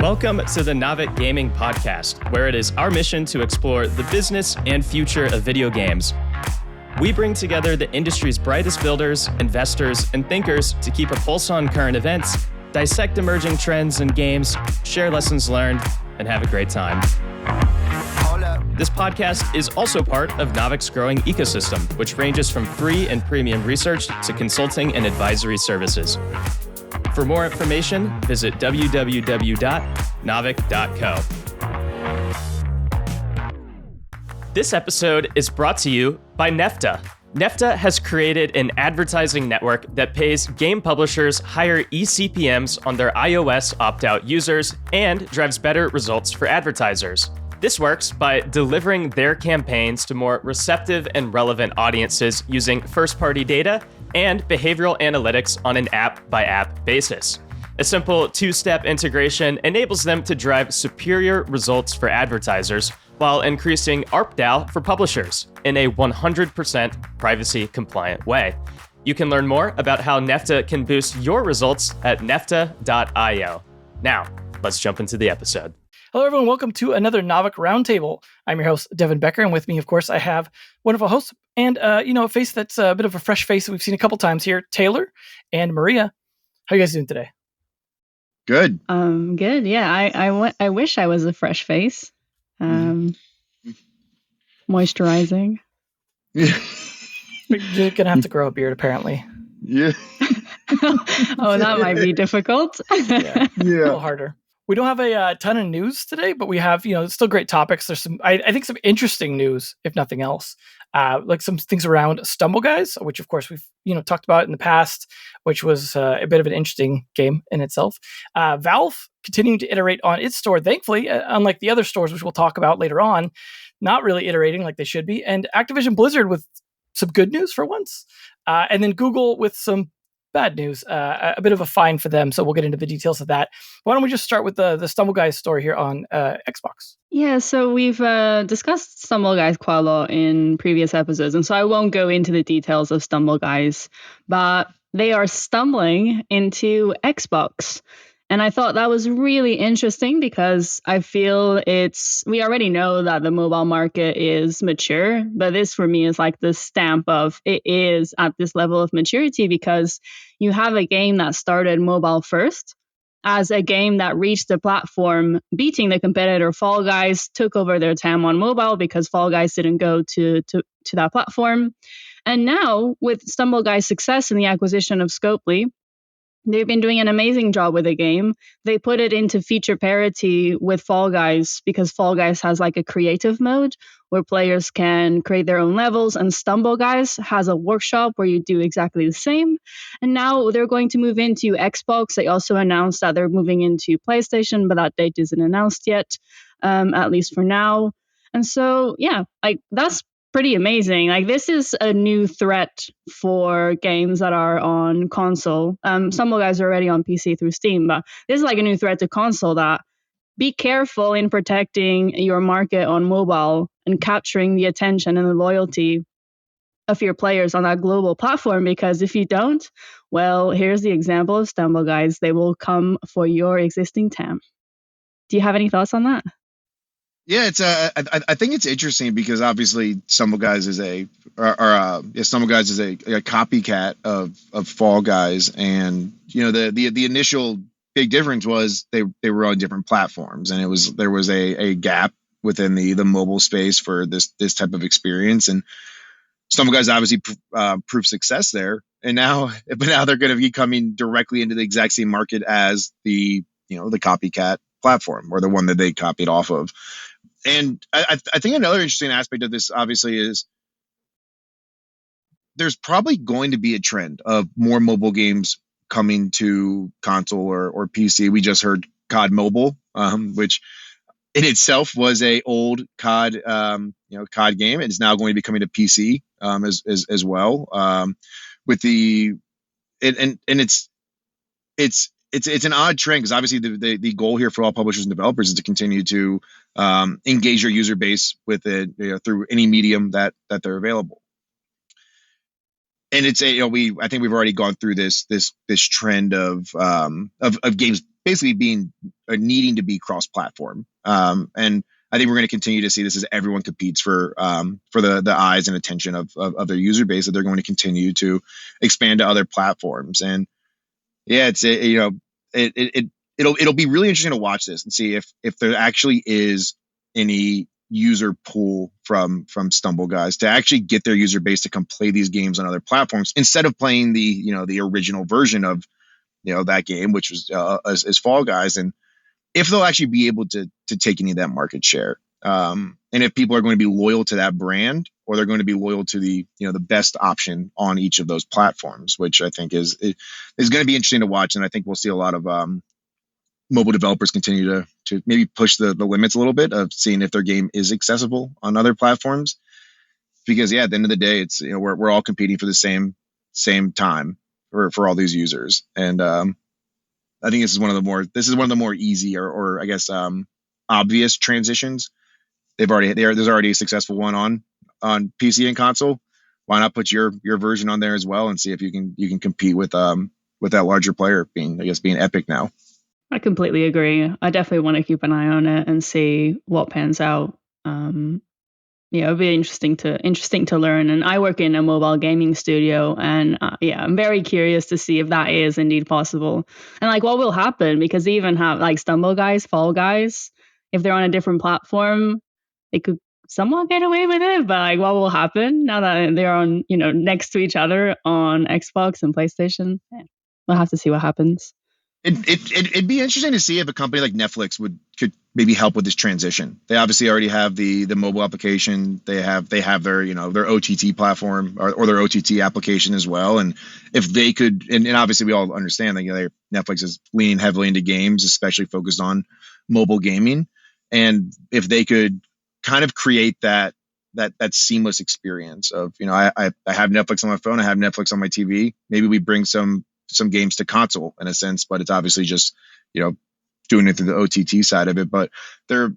Welcome to the Naavik Gaming Podcast, where it is our mission to explore the business and future of video games. We bring together the industry's brightest builders, investors, and thinkers to keep a pulse on current events, dissect emerging trends in games, share lessons learned, and have a great time. This podcast is also part of Naavik's growing ecosystem, which ranges from free and premium research to consulting and advisory services. For more information, visit www.naavik.co. This episode is brought to you by Nefta. Nefta has created an advertising network that pays game publishers higher eCPMs on their iOS opt-out users and drives better results for advertisers. This works by delivering their campaigns to more receptive and relevant audiences using first-party data and behavioral analytics on an app-by-app basis. A simple two-step integration enables them to drive superior results for advertisers while increasing ARPDAU for publishers in a 100% privacy-compliant way. You can learn more about how Nefta can boost your results at nefta.io. Now, let's jump into the episode. Hello, everyone. Welcome to another Naavik Roundtable. I'm your host, Devin Becker, and with me, of course, I have wonderful hosts and, a face that's a bit of a fresh face that we've seen a couple times here, Taylor and Maria. How are you guys doing today? Good. Good. Yeah, I wish I was a fresh face. Moisturizing. You're going to have to grow a beard, apparently. Yeah. Oh, that might be difficult. Yeah. A little harder. We don't have a ton of news today, but we have, still great topics. There's some, I think, some interesting news, if nothing else, like some things around Stumble Guys, which of course we've, talked about in the past, which was a bit of an interesting game in itself. Valve continuing to iterate on its store, thankfully, unlike the other stores, which we'll talk about later on, not really iterating like they should be. And Activision Blizzard with some good news for once. And then Google with some bad news, a bit of a fine for them. So we'll get into the details of that. Why don't we just start with the Stumble Guys story here on Xbox? Yeah, so we've discussed Stumble Guys quite a lot in previous episodes, and so I won't go into the details of Stumble Guys, but they are stumbling into Xbox. And I thought that was really interesting because I feel we already know that the mobile market is mature, but this for me is like the stamp of it is at this level of maturity because you have a game that started mobile first as a game that reached the platform, beating the competitor Fall Guys, took over their TAM on mobile because Fall Guys didn't go to that platform. And now with Stumble Guys' success in the acquisition of Scopely, they've been doing an amazing job with the game. They put it into feature parity with Fall Guys because Fall Guys has like a creative mode where players can create their own levels, and Stumble Guys has a workshop where you do exactly the same. And now they're going to move into Xbox. They also announced that they're moving into PlayStation, but that date isn't announced yet, at least for now. And so, yeah, like that's pretty amazing. Like this is a new threat for games that are on console. Stumble Guys are already on PC through Steam, but this is like a new threat to console that be careful in protecting your market on mobile and capturing the attention and the loyalty of your players on that global platform, because if you don't, well, here's the example of Stumble Guys. They will come for your existing TAM. Do you have any thoughts on that? Yeah, it's I think it's interesting because obviously Stumble Guys is a copycat of Fall Guys, and the initial big difference was they were on different platforms, and there was a gap within the mobile space for this type of experience, and Stumble Guys obviously proved success there, but now they're going to be coming directly into the exact same market as the copycat platform, or the one that they copied off of. And I think another interesting aspect of this, obviously, is there's probably going to be a trend of more mobile games coming to console or PC. We just heard COD Mobile, which in itself was a old COD, COD game. It's now going to be coming to PC as well. With the and it's an odd trend because obviously the goal here for all publishers and developers is to continue to engage your user base with it through any medium that they're available. And it's I think we've already gone through this trend of games basically being needing to be cross-platform. And I think we're going to continue to see this as everyone competes for the eyes and attention of their user base, that they're going to continue to expand to other platforms. And yeah, it'll be really interesting to watch this and see if there actually is any user pool from Stumble Guys to actually get their user base to come play these games on other platforms instead of playing the original version of that game, which was as Fall Guys, and if they'll actually be able to take any of that market share, and if people are going to be loyal to that brand, or they're going to be loyal to the best option on each of those platforms, which I think is going to be interesting to watch. And I think we'll see a lot of mobile developers continue to maybe push the limits a little bit of seeing if their game is accessible on other platforms, because at the end of the day, it's we're all competing for the same time for all these users. And I think this is one of the more easy or I guess obvious transitions. There's already a successful one on PC and console. Why not put your version on there as well and see if you can compete with that larger player being Epic now. I completely agree. I definitely want to keep an eye on it and see what pans out. It'll be interesting to learn. And I work in a mobile gaming studio, and I'm very curious to see if that is indeed possible, and like what will happen, because they even have like Stumble Guys, Fall Guys. If they're on a different platform, they could somewhat get away with it. But like, what will happen now that they're on, next to each other on Xbox and PlayStation? We'll have to see what happens. It'd be interesting to see if a company like Netflix could maybe help with this transition. They obviously already have the mobile application. They have their their OTT platform or their OTT application as well. And if they could, and obviously we all understand that Netflix is leaning heavily into games, especially focused on mobile gaming. And if they could kind of create that seamless experience of I have Netflix on my phone, I have Netflix on my TV. Maybe we bring some games to console in a sense, but it's obviously just doing it through the OTT side of it. But I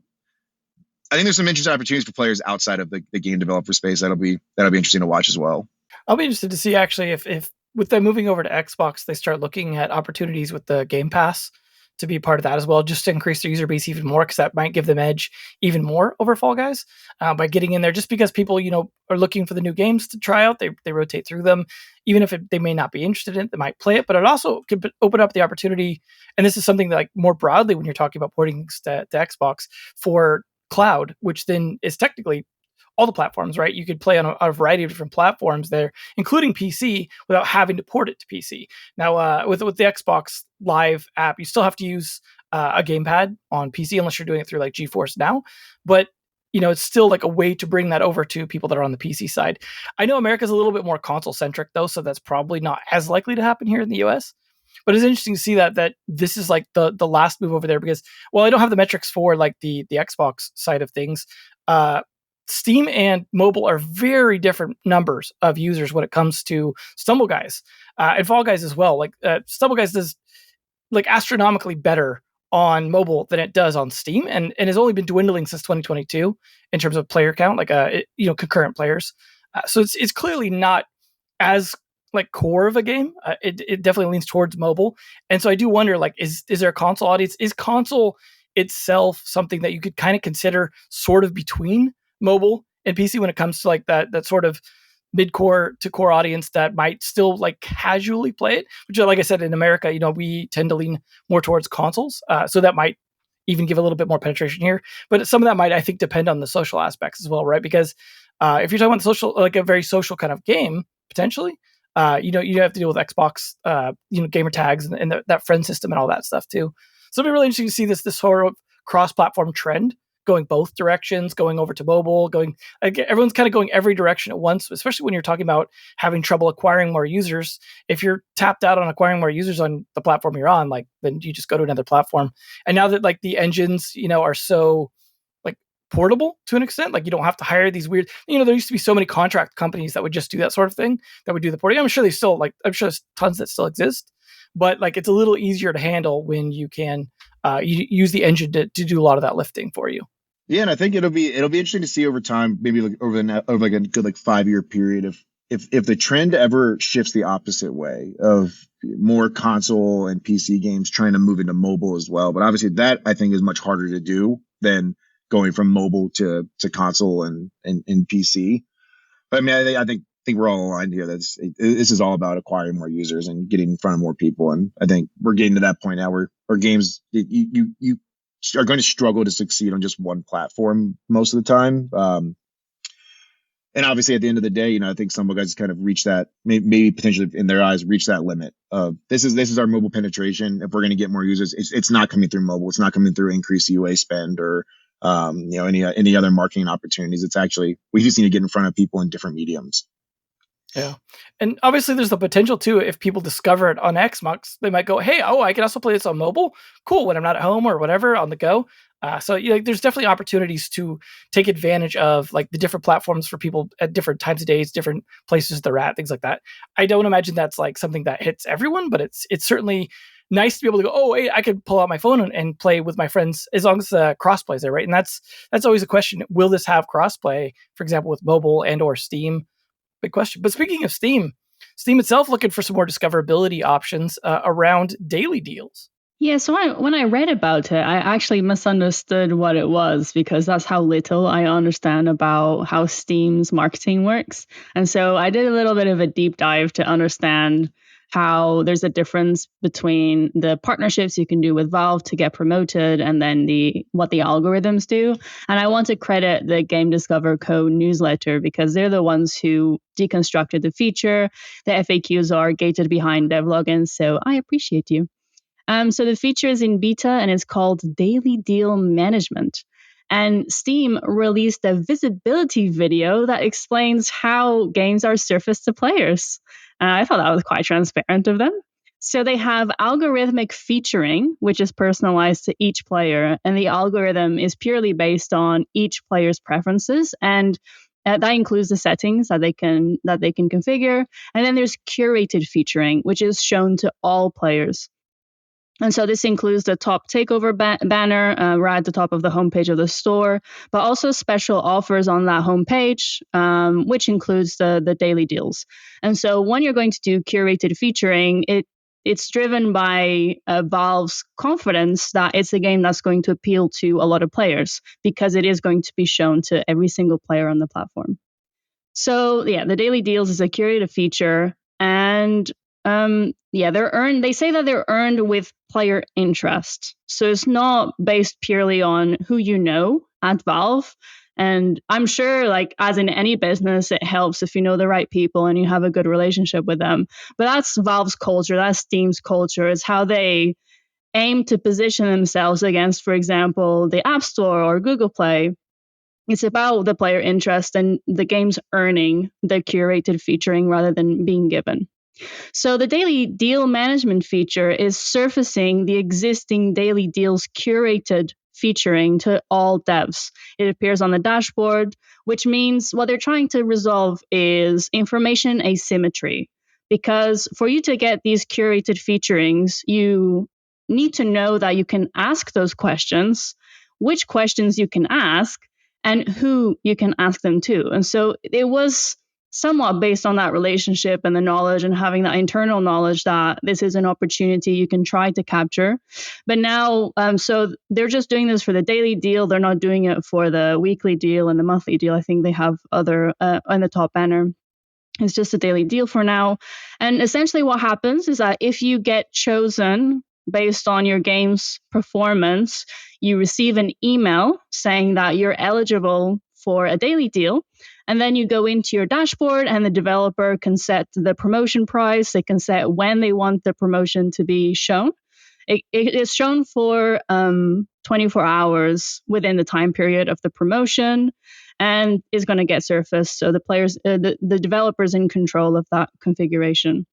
think there's some interesting opportunities for players outside of the game developer space that'll be interesting to watch as well. I'll be interested to see actually if with them moving over to Xbox, they start looking at opportunities with the Game Pass to be part of that as well, just to increase their user base even more, because that might give them edge even more over Fall Guys by getting in there. Just because people, are looking for the new games to try out, they rotate through them, even if they may not be interested in it, they might play it. But it also could open up the opportunity, and this is something that like more broadly when you're talking about porting to Xbox for cloud, which then is technically all the platforms, right? You could play on a variety of different platforms there, including PC, without having to port it to PC. Now, with the Xbox Live app, you still have to use a gamepad on PC unless you're doing it through like GeForce Now. But it's still like a way to bring that over to people that are on the PC side. I know America's a little bit more console centric though, so that's probably not as likely to happen here in the US. But it's interesting to see that this is like the last move over there, because I don't have the metrics for like the Xbox side of things. Steam and mobile are very different numbers of users when it comes to Stumble Guys and Fall Guys as well. Like Stumble Guys does like astronomically better on mobile than it does on Steam, and has only been dwindling since 2022 in terms of player count, like concurrent players. So it's clearly not as like core of a game. It definitely leans towards mobile, and so I do wonder, like, is there a console audience? Is console itself something that you could kind of consider sort of between mobile and PC when it comes to like that sort of mid-core to core audience that might still like casually play it, which, like I said, in America, we tend to lean more towards consoles. So that might even give a little bit more penetration here, but some of that might, I think, depend on the social aspects as well, right? Because if you're talking about social, like a very social kind of game, potentially, you have to deal with Xbox, gamer tags and that friend system and all that stuff too. So it'll be really interesting to see this sort of cross-platform trend going both directions, going over to mobile, everyone's kind of going every direction at once, especially when you're talking about having trouble acquiring more users. If you're tapped out on acquiring more users on the platform you're on, like, then you just go to another platform. And now that like the engines, are so like portable to an extent, like you don't have to hire these weird, there used to be so many contract companies that would just do that sort of thing, that would do the porting. I'm sure there's tons that still exist, but like it's a little easier to handle when you can you use the engine to do a lot of that lifting for you. Yeah, and I think it'll be interesting to see over time, maybe like over like a good like 5-year period, if the trend ever shifts the opposite way of more console and PC games trying to move into mobile as well. But obviously that I think is much harder to do than going from mobile to console and PC. But I mean, I think we're all aligned here. This is all about acquiring more users and getting in front of more people. And I think we're getting to that point now where games, you are going to struggle to succeed on just one platform most of the time. And obviously at the end of the day, I think some guys kind of reach that, maybe potentially in their eyes, reach that limit of this is our mobile penetration. If we're going to get more users, it's not coming through mobile. It's not coming through increased UA spend or, any other marketing opportunities. It's actually, we just need to get in front of people in different mediums. Yeah. And obviously there's the potential too, if people discover it on Xbox, they might go, hey, I can also play this on mobile. Cool. When I'm not at home or whatever on the go. So there's definitely opportunities to take advantage of like the different platforms for people at different times of days, different places they're at, things like that. I don't imagine that's like something that hits everyone, but it's certainly nice to be able to go, oh, hey, I could pull out my phone and play with my friends as long as the crossplay is there, right? And that's always a question. Will this have crossplay, for example, with mobile and or Steam? Big question. But speaking of Steam itself looking for some more discoverability options around daily deals. Yeah, so when I read about it, I actually misunderstood what it was because that's how little I understand about how Steam's marketing works. And so I did a little bit of a deep dive to understand how there's a difference between the partnerships you can do with Valve to get promoted and then what the algorithms do. And I want to credit the Game Discover Co. newsletter because they're the ones who deconstructed the feature. The FAQs are gated behind dev logins, so I appreciate you. So the feature is in beta and it's called Daily Deal Management. And Steam released a visibility video that explains how games are surfaced to players. I thought that was quite transparent of them. So they have algorithmic featuring, which is personalized to each player. And the algorithm is purely based on each player's preferences. And that includes the settings that they can configure. And then there's curated featuring, which is shown to all players. And so this includes the top takeover banner right at the top of the homepage of the store, but also special offers on that homepage, which includes the daily deals. And so when you're going to do curated featuring, it's driven by Valve's confidence that it's a game that's going to appeal to a lot of players because it is going to be shown to every single player on the platform. So yeah, the daily deals is a curated feature, and they say that they're earned with player interest. So it's not based purely on who you know at Valve. And I'm sure, like, as in any business, it helps if you know the right people and you have a good relationship with them. But that's Valve's culture, that's Steam's culture. It's how they aim to position themselves against, for example, the App Store or Google Play. It's about the player interest and the game's earning the curated featuring rather than being given. So the daily deal management feature is surfacing the existing daily deals curated featuring to all devs. It appears on the dashboard, which means what they're trying to resolve is information asymmetry. Because for you to get these curated featurings, you need to know that you can ask those questions, which questions you can ask, and who you can ask them to. And so it was somewhat based on that relationship and the knowledge and having that internal knowledge that this is an opportunity you can try to capture. But now, so they're just doing this for the daily deal. They're not doing it for the weekly deal and the monthly deal. I think they have other on the top banner. It's just a daily deal for now. And essentially what happens is that if you get chosen based on your game's performance, you receive an email saying that you're eligible for a daily deal. And then you go into your dashboard and the developer can set the promotion price. They can set when they want the promotion to be shown. It is shown for 24 hours within the time period of the promotion and is going to get surfaced. So the players, the developers in control of that configuration.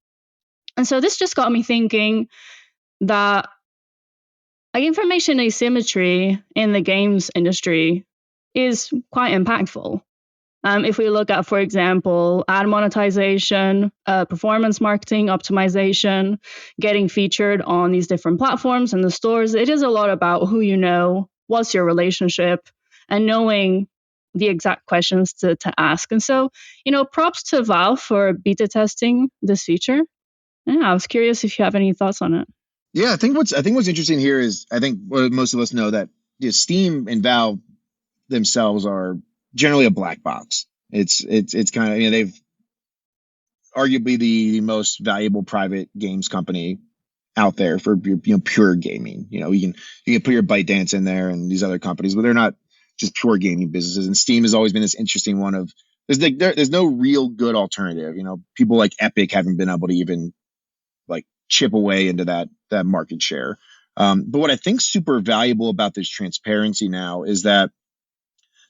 And so this just got me thinking that information asymmetry in the games industry is quite impactful. If we look at, for example, ad monetization, performance marketing, optimization, getting featured on these different platforms and the stores, it is a lot about who you know, what's your relationship, and knowing the exact questions to ask. And so, props to Valve for beta testing this feature. Yeah, I was curious if you have any thoughts on it. Yeah, I think what's interesting here is I think what most of us know that Steam and Valve themselves are generally a black box. It's kind of, they've arguably the most valuable private games company out there for pure gaming. You can put your ByteDance in there and these other companies, but they're not just pure gaming businesses. And Steam has always been this interesting one of there's no real good alternative. People like Epic haven't been able to even like chip away into that market share. But what I think super valuable about this transparency now is that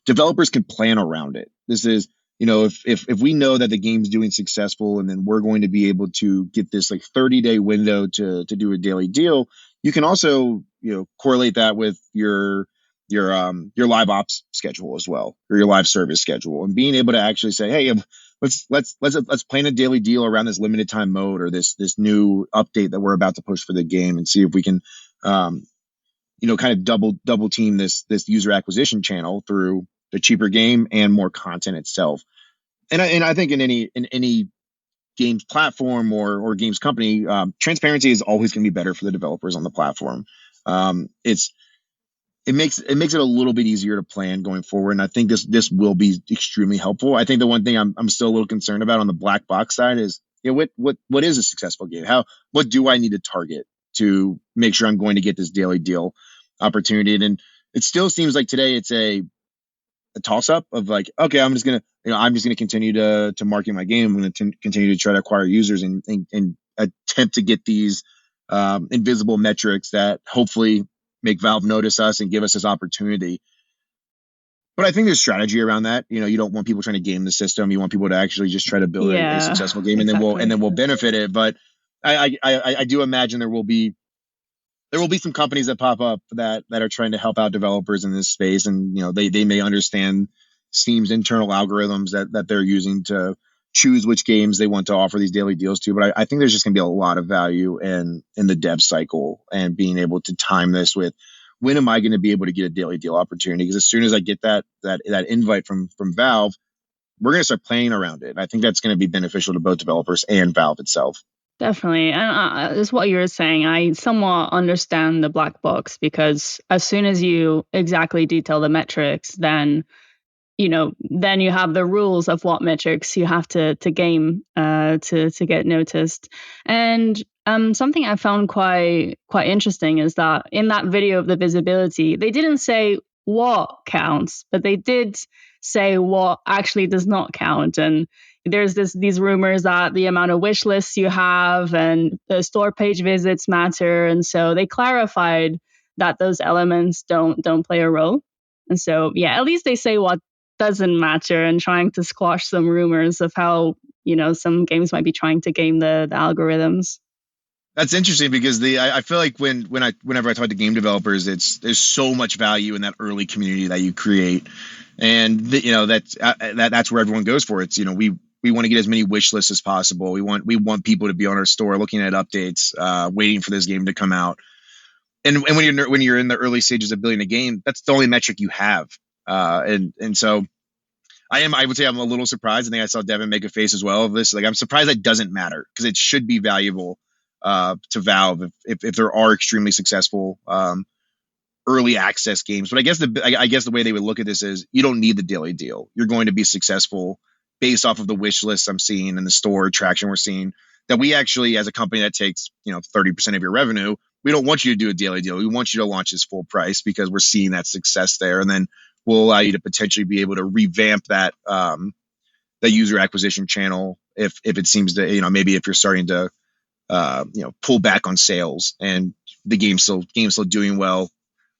developers can plan around it. This is, if we know that the game's doing successful and then we're going to be able to get this like 30-day window to do a daily deal, you can also, correlate that with your live ops schedule as well, or your live service schedule, and being able to actually say, hey, let's plan a daily deal around this limited time mode or this new update that we're about to push for the game, and see if we can kind of double team this user acquisition channel through the cheaper game and more content itself. And I think in any games platform or games company, transparency is always going to be better for the developers on the platform. It makes it a little bit easier to plan going forward, and I think this will be extremely helpful. I think the one thing I'm still a little concerned about on the black box side is, what is a successful game? What do I need to target to make sure I'm going to get this daily deal opportunity? And it still seems like today it's a toss up of like, okay, I'm just gonna continue to market my game. I'm gonna continue to try to acquire users and attempt to get these invisible metrics that hopefully make Valve notice us and give us this opportunity. But I think there's strategy around that. You don't want people trying to game the system. You want people to actually just try to build a successful game, exactly. and then we'll benefit it. But I do imagine there will be some companies that pop up that are trying to help out developers in this space, and they may understand Steam's internal algorithms that they're using to choose which games they want to offer these daily deals to. But I think there's just going to be a lot of value in the dev cycle and being able to time this with, when am I going to be able to get a daily deal opportunity? Because as soon as I get that invite from Valve, we're going to start playing around it. I think that's going to be beneficial to both developers and Valve itself. Definitely. And it's what you're saying. I somewhat understand the black box, because as soon as you exactly detail the metrics, then then you have the rules of what metrics you have to game to get noticed. And something I found quite interesting is that in that video of the visibility, they didn't say what counts, but they did say what actually does not count. And there's these rumors that the amount of wish lists you have and the store page visits matter, and so they clarified that those elements don't play a role. And so at least they say what doesn't matter, and trying to squash some rumors of how some games might be trying to game the algorithms. That's interesting, because I feel like whenever I talk to game developers, there's so much value in that early community that you create, and that's where everyone goes for it. We want to get as many wish lists as possible. We want people to be on our store looking at updates, waiting for this game to come out. And when you're in the early stages of building a game, that's the only metric you have. And so I would say I'm a little surprised. I think I saw Devin make a face as well of this. Like, I'm surprised that doesn't matter, because it should be valuable to Valve if there are extremely successful early access games. But I guess the way they would look at this is, you don't need the daily deal. You're going to be successful based off of the wish lists I'm seeing and the store traction we're seeing, that we actually, as a company that takes 30% of your revenue, we don't want you to do a daily deal. We want you to launch this full price, because we're seeing that success there, and then we'll allow you to potentially be able to revamp that the user acquisition channel if it seems to, maybe if you're starting to pull back on sales and the game's still doing well,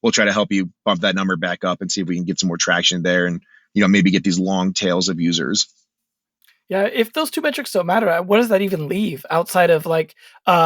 we'll try to help you bump that number back up and see if we can get some more traction there, and maybe get these long tails of users. Yeah, if those two metrics don't matter, what does that even leave outside of like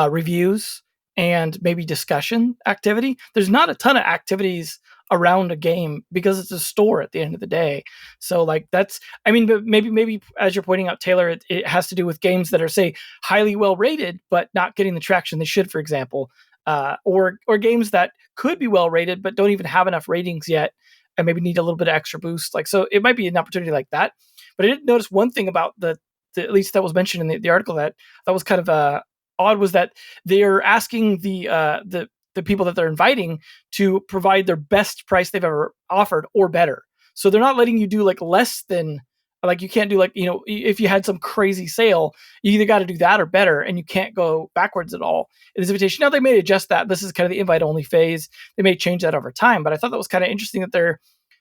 reviews and maybe discussion activity? There's not a ton of activities around a game because it's a store at the end of the day. So like but maybe as you're pointing out, Taylor, it has to do with games that are, say, highly well rated but not getting the traction they should, for example, or games that could be well rated but don't even have enough ratings yet and maybe need a little bit of extra boost. Like, so it might be an opportunity like that. But I did notice one thing about the at least that was mentioned in the article that was kind of odd was that they're asking the people that they're inviting to provide their best price they've ever offered or better. So they're not letting you do like less than, like you can't do like, if you had some crazy sale, you either got to do that or better, and you can't go backwards at all in this invitation. Now they may adjust that. This is kind of the invite only phase. They may change that over time, but I thought that was kind of interesting that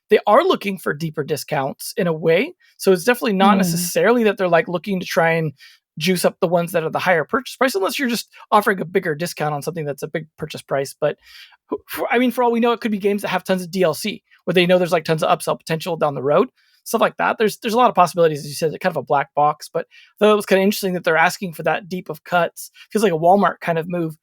they are looking for deeper discounts in a way. So it's definitely not necessarily that they're like looking to try and juice up the ones that are the higher purchase price, unless you're just offering a bigger discount on something that's a big purchase price. But for all we know, it could be games that have tons of DLC where they know there's like tons of upsell potential down the road, stuff like that. There's a lot of possibilities, as you said, kind of a black box, but I thought it was kind of interesting that they're asking for that deep of cuts. Feels like a Walmart kind of move.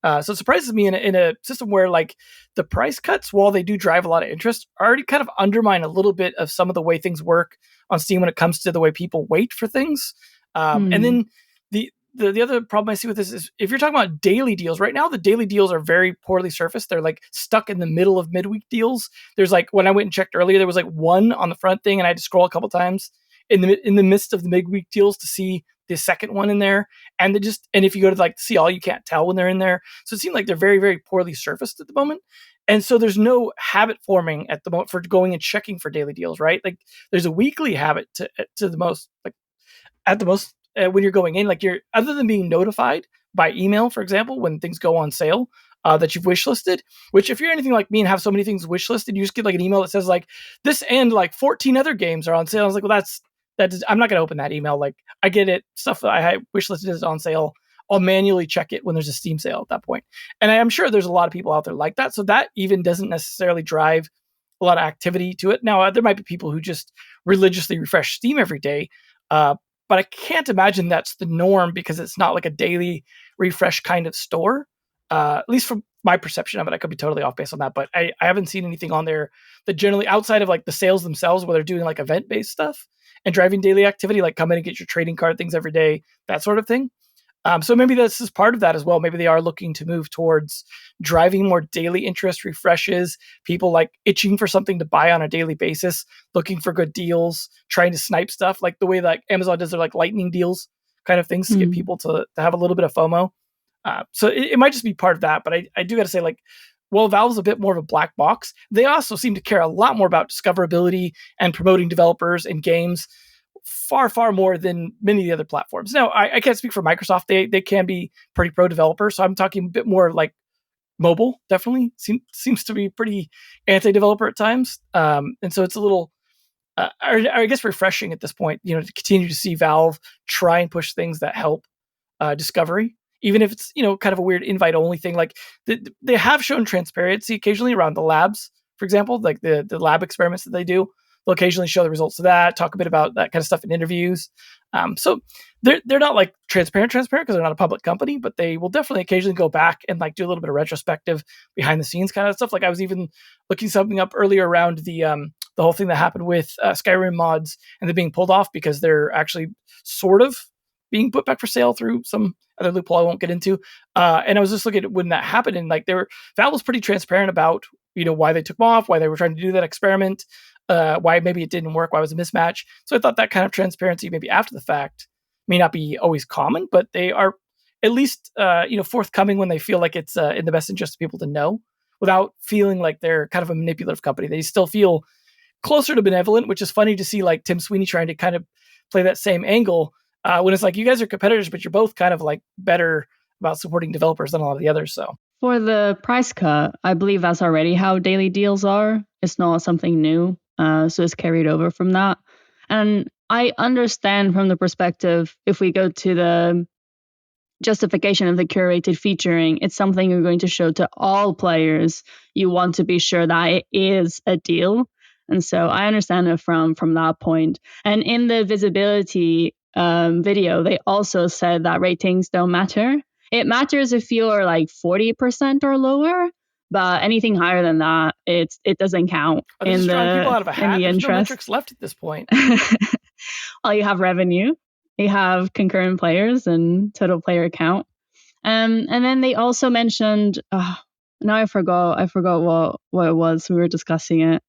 So it surprises me in a system where like the price cuts, while they do drive a lot of interest, already kind of undermine a little bit of some of the way things work on Steam when it comes to the way people wait for things. And then the other problem I see with this is if you're talking about daily deals, right now the daily deals are very poorly surfaced. They're like stuck in the middle of midweek deals. There's like, when I went and checked earlier, there was like one on the front thing, and I had to scroll a couple times in the midst of the midweek deals to see the second one in there. And if you go to like see all, you can't tell when they're in there. So it seemed like they're very, very poorly surfaced at the moment. And so there's no habit forming at the moment for going and checking for daily deals, right? Like there's a weekly habit to the most, like at the most, when you're going in, like you're, other than being notified by email, for example, when things go on sale, that you've wishlisted, which if you're anything like me and have so many things wishlisted, you just get like an email that says like this and like 14 other games are on sale. I was like, well, I'm not going to open that email. Like I get it. Stuff that I wishlisted is on sale. I'll manually check it when there's a Steam sale at that point. And I'm sure there's a lot of people out there like that. So that even doesn't necessarily drive a lot of activity to it. Now, there might be people who just religiously refresh Steam every day. But I can't imagine that's the norm because it's not like a daily refresh kind of store, at least from my perception of it. I could be totally off based on that, but I haven't seen anything on there that generally, outside of like the sales themselves, where they're doing like event-based stuff and driving daily activity, like come in and get your trading card things every day, that sort of thing. So maybe this is part of that as well. Maybe they are looking to move towards driving more daily interest refreshes, people like itching for something to buy on a daily basis, looking for good deals, trying to snipe stuff like the way like Amazon does their like lightning deals kind of things to get people to have a little bit of FOMO. So it might just be part of that. But I do got to say, like, well, Valve's a bit more of a black box. They also seem to care a lot more about discoverability and promoting developers and games far, far more than many of the other platforms. Now, I can't speak for Microsoft. They can be pretty pro developer. So I'm talking a bit more like mobile, definitely seems to be pretty anti-developer at times. And so it's a little, I guess, refreshing at this point, to continue to see Valve try and push things that help discovery, even if it's, kind of a weird invite only thing. Like they have shown transparency occasionally around the labs, for example, like the lab experiments that they do. They'll occasionally show the results of that, talk a bit about that kind of stuff in interviews. So they're not like transparent because they're not a public company, but they will definitely occasionally go back and like do a little bit of retrospective behind the scenes kind of stuff. Like I was even looking something up earlier around the whole thing that happened with Skyrim mods and they're being pulled off because they're actually sort of being put back for sale through some other loophole I won't get into. And I was just looking at when that happened, and like Valve was pretty transparent about why they took them off, why they were trying to do that experiment. Why maybe it didn't work, why it was a mismatch. So I thought that kind of transparency, maybe after the fact, may not be always common, but they are at least forthcoming when they feel like it's in the best interest of people to know, without feeling like they're kind of a manipulative company. They still feel closer to benevolent, which is funny to see like Tim Sweeney trying to kind of play that same angle when it's like you guys are competitors, but you're both kind of like better about supporting developers than a lot of the others. So for the price cut, I believe that's already how daily deals are. It's not something new. So it's carried over from that. And I understand from the perspective, if we go to the justification of the curated featuring, it's something you're going to show to all players. You want to be sure that it is a deal. And so I understand it from that point. And in the visibility video, they also said that ratings don't matter. It matters if you're like 40% or lower. But anything higher than that, it doesn't count in the interest. No metrics left at this point. Well, you have revenue, you have concurrent players, and total player count. And then they also mentioned. Now I forgot what it was. We were discussing it.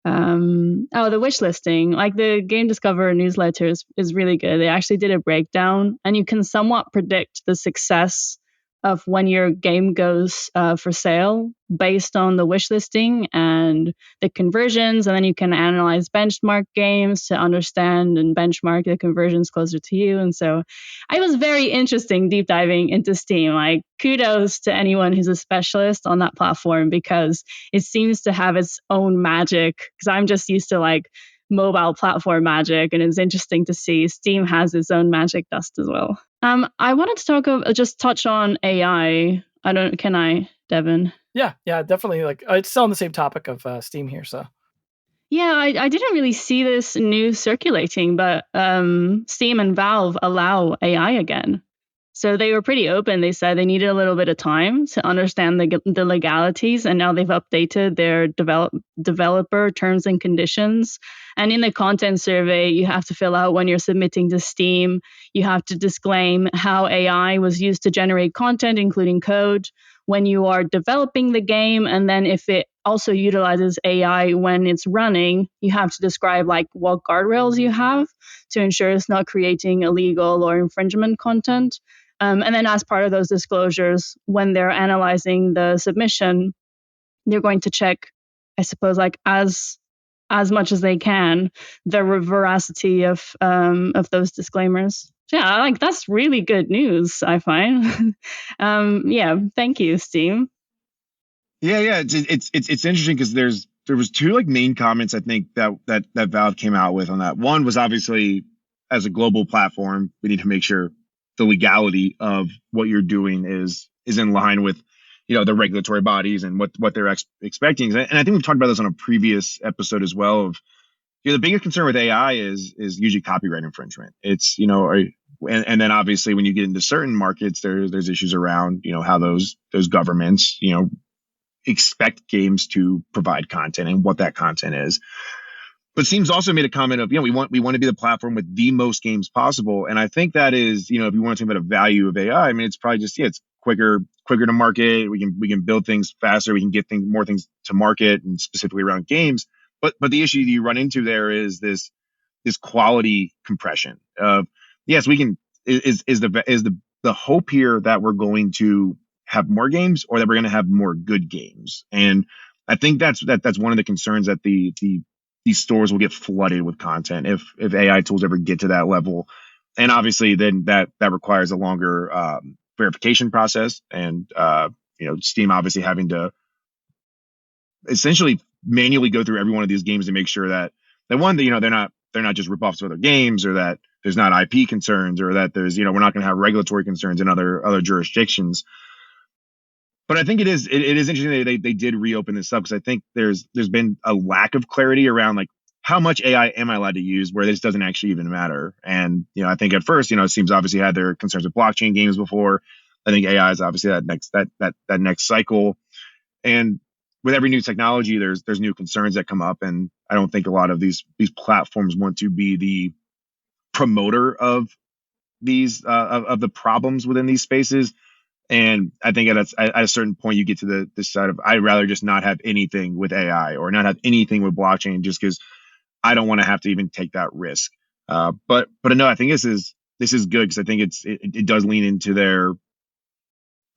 The wish listing, like the Game Discover newsletter is really good. They actually did a breakdown, and you can somewhat predict the success of when your game goes for sale based on the wish listing and the conversions. And then you can analyze benchmark games to understand and benchmark the conversions closer to you. And so I was very interesting deep diving into Steam. Like, kudos to anyone who's a specialist on that platform, because it seems to have its own magic. Because I'm just used to like mobile platform magic, and it's interesting to see Steam has its own magic dust as well. I wanted to just touch on AI. Can I, Devin? Yeah, definitely. Like, it's still on the same topic of Steam here, so. Yeah, I didn't really see this news circulating, but Steam and Valve allow AI again. So they were pretty open. They said they needed a little bit of time to understand the legalities, and now they've updated their developer terms and conditions. And in the content survey, you have to fill out when you're submitting to Steam. You have to disclaim how AI was used to generate content, including code, when you are developing the game. And then if it also utilizes AI when it's running, you have to describe like what guardrails you have to ensure it's not creating illegal or infringement content. And then as part of those disclosures, when they're analyzing the submission, they're going to check, I suppose, like as much as they can, the veracity of those disclaimers. Yeah, like that's really good news, I find. Yeah, thank you, Steam. Yeah. It's interesting because there was two like main comments I think that Valve came out with on that. One was obviously, as a global platform, we need to make sure the legality of what you're doing is in line with, the regulatory bodies and what they're expecting. And I think we've talked about this on a previous episode as well. Of the biggest concern with AI is usually copyright infringement. It's and then obviously when you get into certain markets, there's issues around how those governments expect games to provide content and what that content is. But Steam's also made a comment of, we want to be the platform with the most games possible. And I think that is, if you want to talk about a value of AI, I mean, it's probably just, it's quicker to market. We can build things faster. We can get more things to market, and specifically around games. But the issue that you run into there is this quality compression of, yes, we can, is the hope here that we're going to have more games, or that we're going to have more good games. And I think that's one of the concerns, that these stores will get flooded with content if AI tools ever get to that level. And obviously then that requires a longer verification process, and Steam obviously having to essentially manually go through every one of these games to make sure that one, that they're not just ripoffs of other games, or that there's not IP concerns, or that there's we're not going to have regulatory concerns in other jurisdictions. But I think it is interesting that they did reopen this up, because I think there's been a lack of clarity around like how much AI am I allowed to use where this doesn't actually even matter. And I think at first Steam's obviously had their concerns with blockchain games before. I think AI is obviously that next cycle. And with every new technology, there's new concerns that come up, and I don't think a lot of these platforms want to be the promoter of these of the problems within these spaces. And I think at a certain point, you get to this side of, I'd rather just not have anything with AI, or not have anything with blockchain, just because I don't want to have to even take that risk. But no, I think this is good, because I think it does lean into their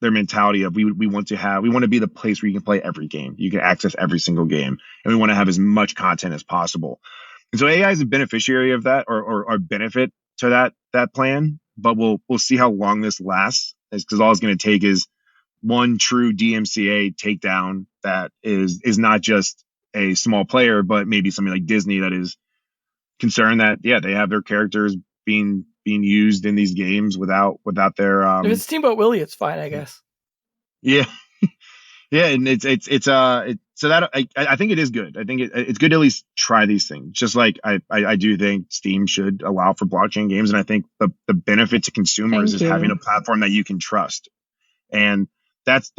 mentality of, we want to be the place where you can play every game, you can access every single game, and we want to have as much content as possible. And so AI is a beneficiary of that, or benefit to that plan. But we'll see how long this lasts, because all it's going to take is one true DMCA takedown that is not just a small player, but maybe something like Disney that is concerned that they have their characters being used in these games without their If it's Steamboat Willie, it's fine, I guess. Yeah. Yeah, and so that I think it is good. I think it's good to at least try these things. Just like I do think Steam should allow for blockchain games, and I think the benefit to consumers is having a platform that you can trust. And that's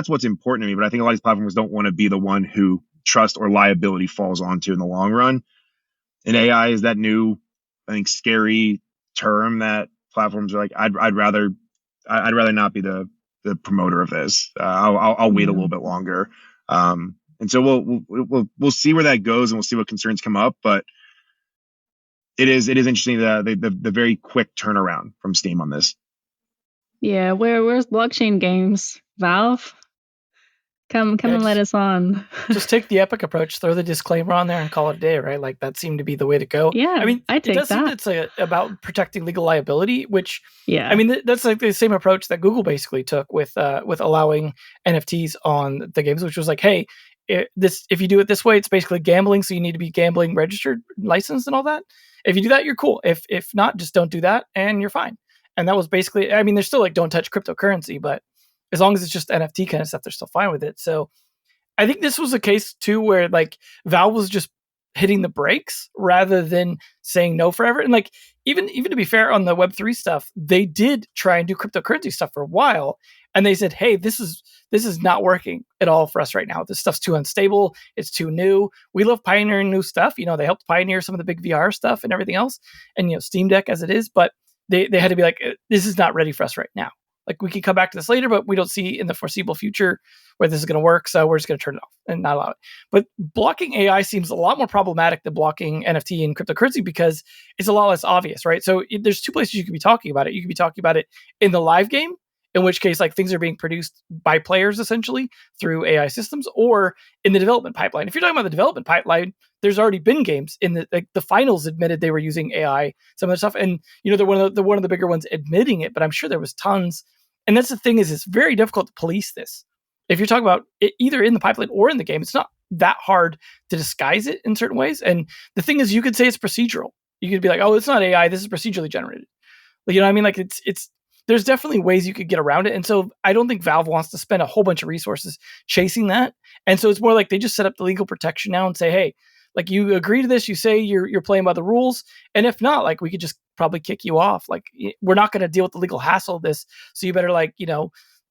what's important to me. But I think a lot of these platforms don't want to be the one who trust or liability falls onto in the long run. And AI is that new, I think, scary term that platforms are like, I'd rather not be the promoter of this. I'll wait a little bit longer. And so we'll see where that goes, and we'll see what concerns come up. But it is interesting the very quick turnaround from Steam on this. Yeah, where's blockchain games? Valve? Come and let us on. Just take the Epic approach, throw the disclaimer on there and call it a day, right? Like that seemed to be the way to go. Yeah, I mean, I take it does seem that. it's about protecting legal liability, which, Yeah. I mean, that's like the same approach that Google basically took with allowing NFTs on the games, which was like, hey, if you do it this way, it's basically gambling, so you need to be gambling registered, licensed, and all that. If you do that, you're cool. If not, just don't do that, and you're fine. And that was basically, I mean, they're still like, don't touch cryptocurrency, but as long as it's just NFT kind of stuff, they're still fine with it. So I think this was a case too where like Valve was just hitting the brakes rather than saying no forever. And like even to be fair on the Web3 stuff, they did try and do cryptocurrency stuff for a while, and they said, "Hey, this is not working at all for us right now. This stuff's too unstable. It's too new. We love pioneering new stuff. You know, they helped pioneer some of the big VR stuff and everything else, and Steam Deck as it is, but they had to be like, this is not ready for us right now. Like we can come back to this later, but we don't see in the foreseeable future where this is going to work. So we're just going to turn it off and not allow it. But blocking AI seems a lot more problematic than blocking NFT and cryptocurrency because it's a lot less obvious, right? So there's two places you could be talking about it. You could be talking about it in the live game, in which case like things are being produced by players essentially through AI systems, or in the development pipeline. If you're talking about the development pipeline, there's already been games in the finals admitted they were using AI, some of the stuff. And, they're one of the bigger ones admitting it, but I'm sure there was tons. And that's the thing is it's very difficult to police this. If you're talking about it either in the pipeline or in the game, it's not that hard to disguise it in certain ways. And the thing is, you could say it's procedural. You could be like, oh, it's not AI. This is procedurally generated. Like, you know what I mean? Like it's there's definitely ways you could get around it. And so I don't think Valve wants to spend a whole bunch of resources chasing that. And so it's more like they just set up the legal protection now and say, hey, like you agree to this, you say you're playing by the rules. And if not, like we could just probably kick you off. Like we're not going to deal with the legal hassle of this. So you better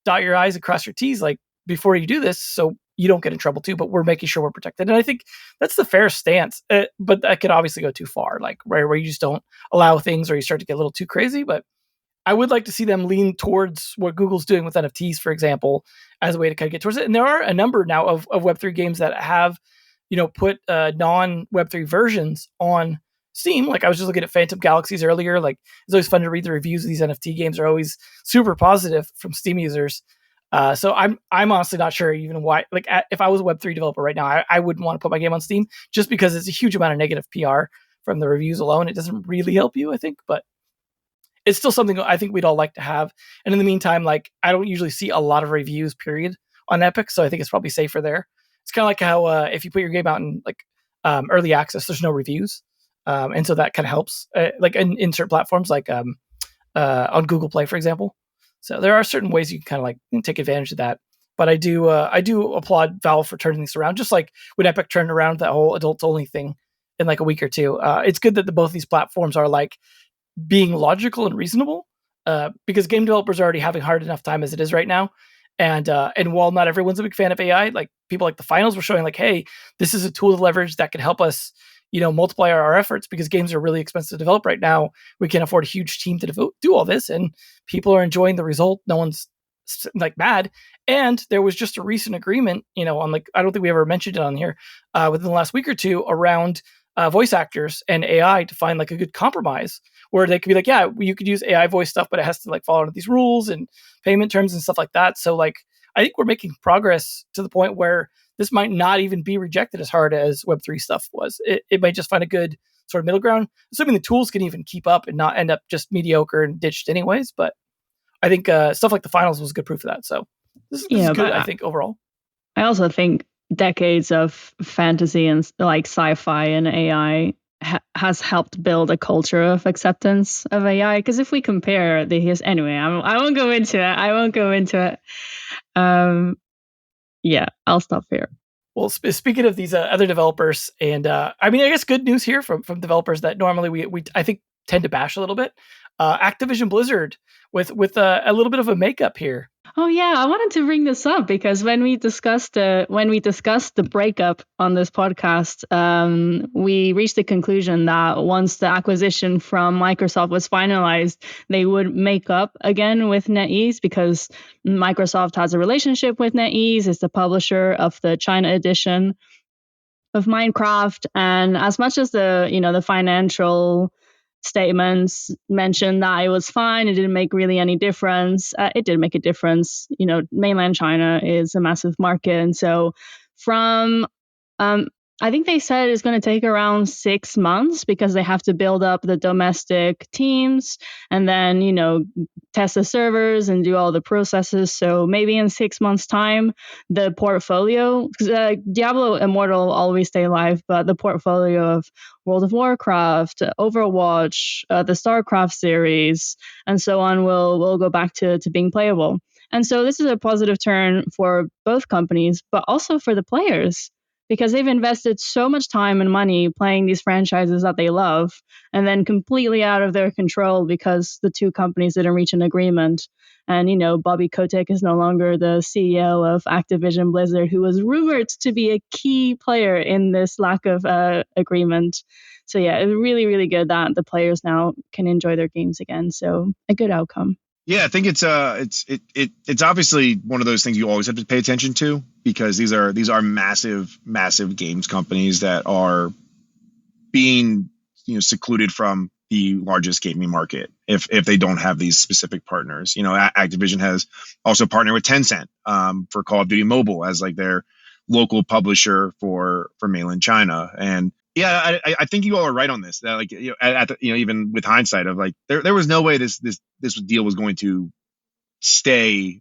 dot your I's and cross your T's like before you do this. So you don't get in trouble too, but we're making sure we're protected. And I think that's the fair stance, but that could obviously go too far, like where you just don't allow things or you start to get a little too crazy. But I would like to see them lean towards what Google's doing with NFTs, for example, as a way to kind of get towards it. And there are a number now of Web3 games that have, put non-Web3 versions on Steam. Like I was just looking at Phantom Galaxies earlier. Like it's always fun to read the reviews of these NFT games. Are always super positive from Steam users. So I'm honestly not sure even why. Like if I was a Web3 developer right now, I wouldn't want to put my game on Steam just because it's a huge amount of negative PR from the reviews alone. It doesn't really help you, I think, but it's still something I think we'd all like to have. And in the meantime, like I don't usually see a lot of reviews, period, on Epic, so I think it's probably safer there. It's kind of like how if you put your game out in like early access, there's no reviews, and so that kind of helps. Like in certain platforms, like on Google Play, for example. So there are certain ways you can kind of like take advantage of that. But I do applaud Valve for turning this around, just like when Epic turned around that whole adults only thing in like a week or two. It's good that both of these platforms are like being logical and reasonable, because game developers are already having hard enough time as it is right now. And while not everyone's a big fan of AI, like people like the finals were showing like, hey, this is a tool to leverage that can help us, multiply our efforts because games are really expensive to develop right now. We can't afford a huge team to do all this, and people are enjoying the result. No one's like mad. And there was just a recent agreement, on like, I don't think we ever mentioned it on here, within the last week or two around voice actors and AI to find like a good compromise where they could be like, yeah, you could use AI voice stuff, but it has to like follow under these rules and payment terms and stuff like that. So like, I think we're making progress to the point where this might not even be rejected as hard as Web3 stuff was. It might just find a good sort of middle ground, assuming the tools can even keep up and not end up just mediocre and ditched anyways. But I think stuff like the finals was good proof of that. So this is good, I think, overall. I also think decades of fantasy and like sci-fi and AI has helped build a culture of acceptance of AI. Because if we compare anyway, I won't go into it. Yeah, I'll stop here. Well, speaking of these other developers, and I guess good news here from developers that normally we I think tend to bash a little bit. Activision Blizzard with a little bit of a makeup here. Oh yeah, I wanted to bring this up because when we discussed the breakup on this podcast, we reached the conclusion that once the acquisition from Microsoft was finalized, they would make up again with NetEase because Microsoft has a relationship with NetEase, is the publisher of the China edition of Minecraft, and as much as the financial statements mentioned that it was fine, it didn't make really any difference. It did make a difference. Mainland China is a massive market, and so from um, I think they said it's going to take around 6 months because they have to build up the domestic teams and then, test the servers and do all the processes. So maybe in 6 months' time, the portfolio, because Diablo Immortal will always stay alive, but the portfolio of World of Warcraft, Overwatch, the StarCraft series, and so on will go back to being playable. And so this is a positive turn for both companies, but also for the players because they've invested so much time and money playing these franchises that they love and then completely out of their control because the two companies didn't reach an agreement. And, Bobby Kotick is no longer the CEO of Activision Blizzard, who was rumored to be a key player in this lack of agreement. So, yeah, it's really, really good that the players now can enjoy their games again. So a good outcome. Yeah, I think it's obviously one of those things you always have to pay attention to because these are massive games companies that are being secluded from the largest gaming market if they don't have these specific partners. Activision has also partnered with Tencent for Call of Duty Mobile as like their local publisher for mainland China. And yeah, I think you all are right on this. That like even with hindsight of like there was no way this deal was going to stay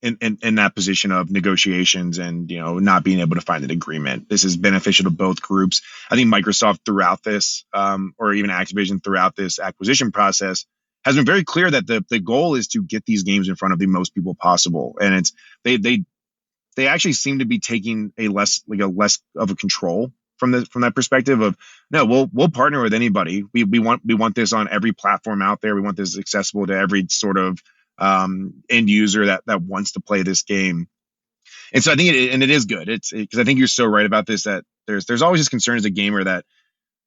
in that position of negotiations and not being able to find an agreement. This is beneficial to both groups. I think Microsoft throughout this, or even Activision throughout this acquisition process, has been very clear that the goal is to get these games in front of the most people possible, and it's they actually seem to be taking a less of a control from that perspective of no, we'll partner with anybody. We want this on every platform out there. We want this accessible to every sort of end user that wants to play this game. And so I think it is good. It's because I think you're so right about this, that there's always this concern as a gamer that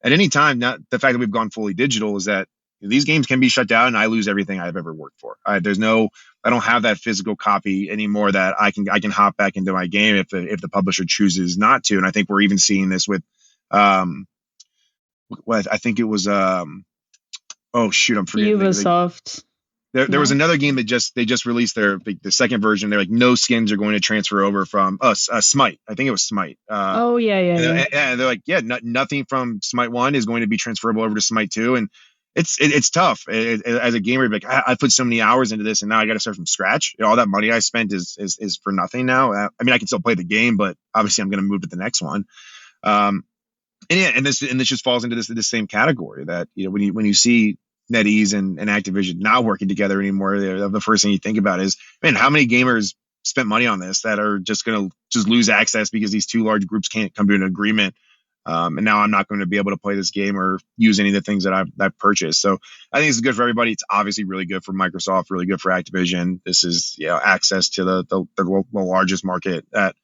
at any time, not the fact that we've gone fully digital, is that these games can be shut down and I lose everything I've ever worked for. I don't have that physical copy anymore that I can hop back into my game if the publisher chooses not to. And I think we're even seeing this with what I think it was oh shoot, I'm forgetting. Ubisoft. There was another game that they just released the second version. They're like, no skins are going to transfer over from Smite. I think it was Smite. Yeah. And they're like, yeah, nothing from Smite 1 is going to be transferable over to Smite 2. And it's tough as a gamer. Like I put so many hours into this, and now I got to start from scratch. All that money I spent is for nothing now. I mean, I can still play the game, but obviously I'm going to move to the next one. And this just falls into this same category that when you see NetEase and Activision not working together anymore, the first thing you think about is, man, how many gamers spent money on this that are just going to just lose access because these two large groups can't come to an agreement. And now I'm not going to be able to play this game or use any of the things that I've purchased. So I think it's good for everybody. It's obviously really good for Microsoft, really good for Activision. This is access to the largest market that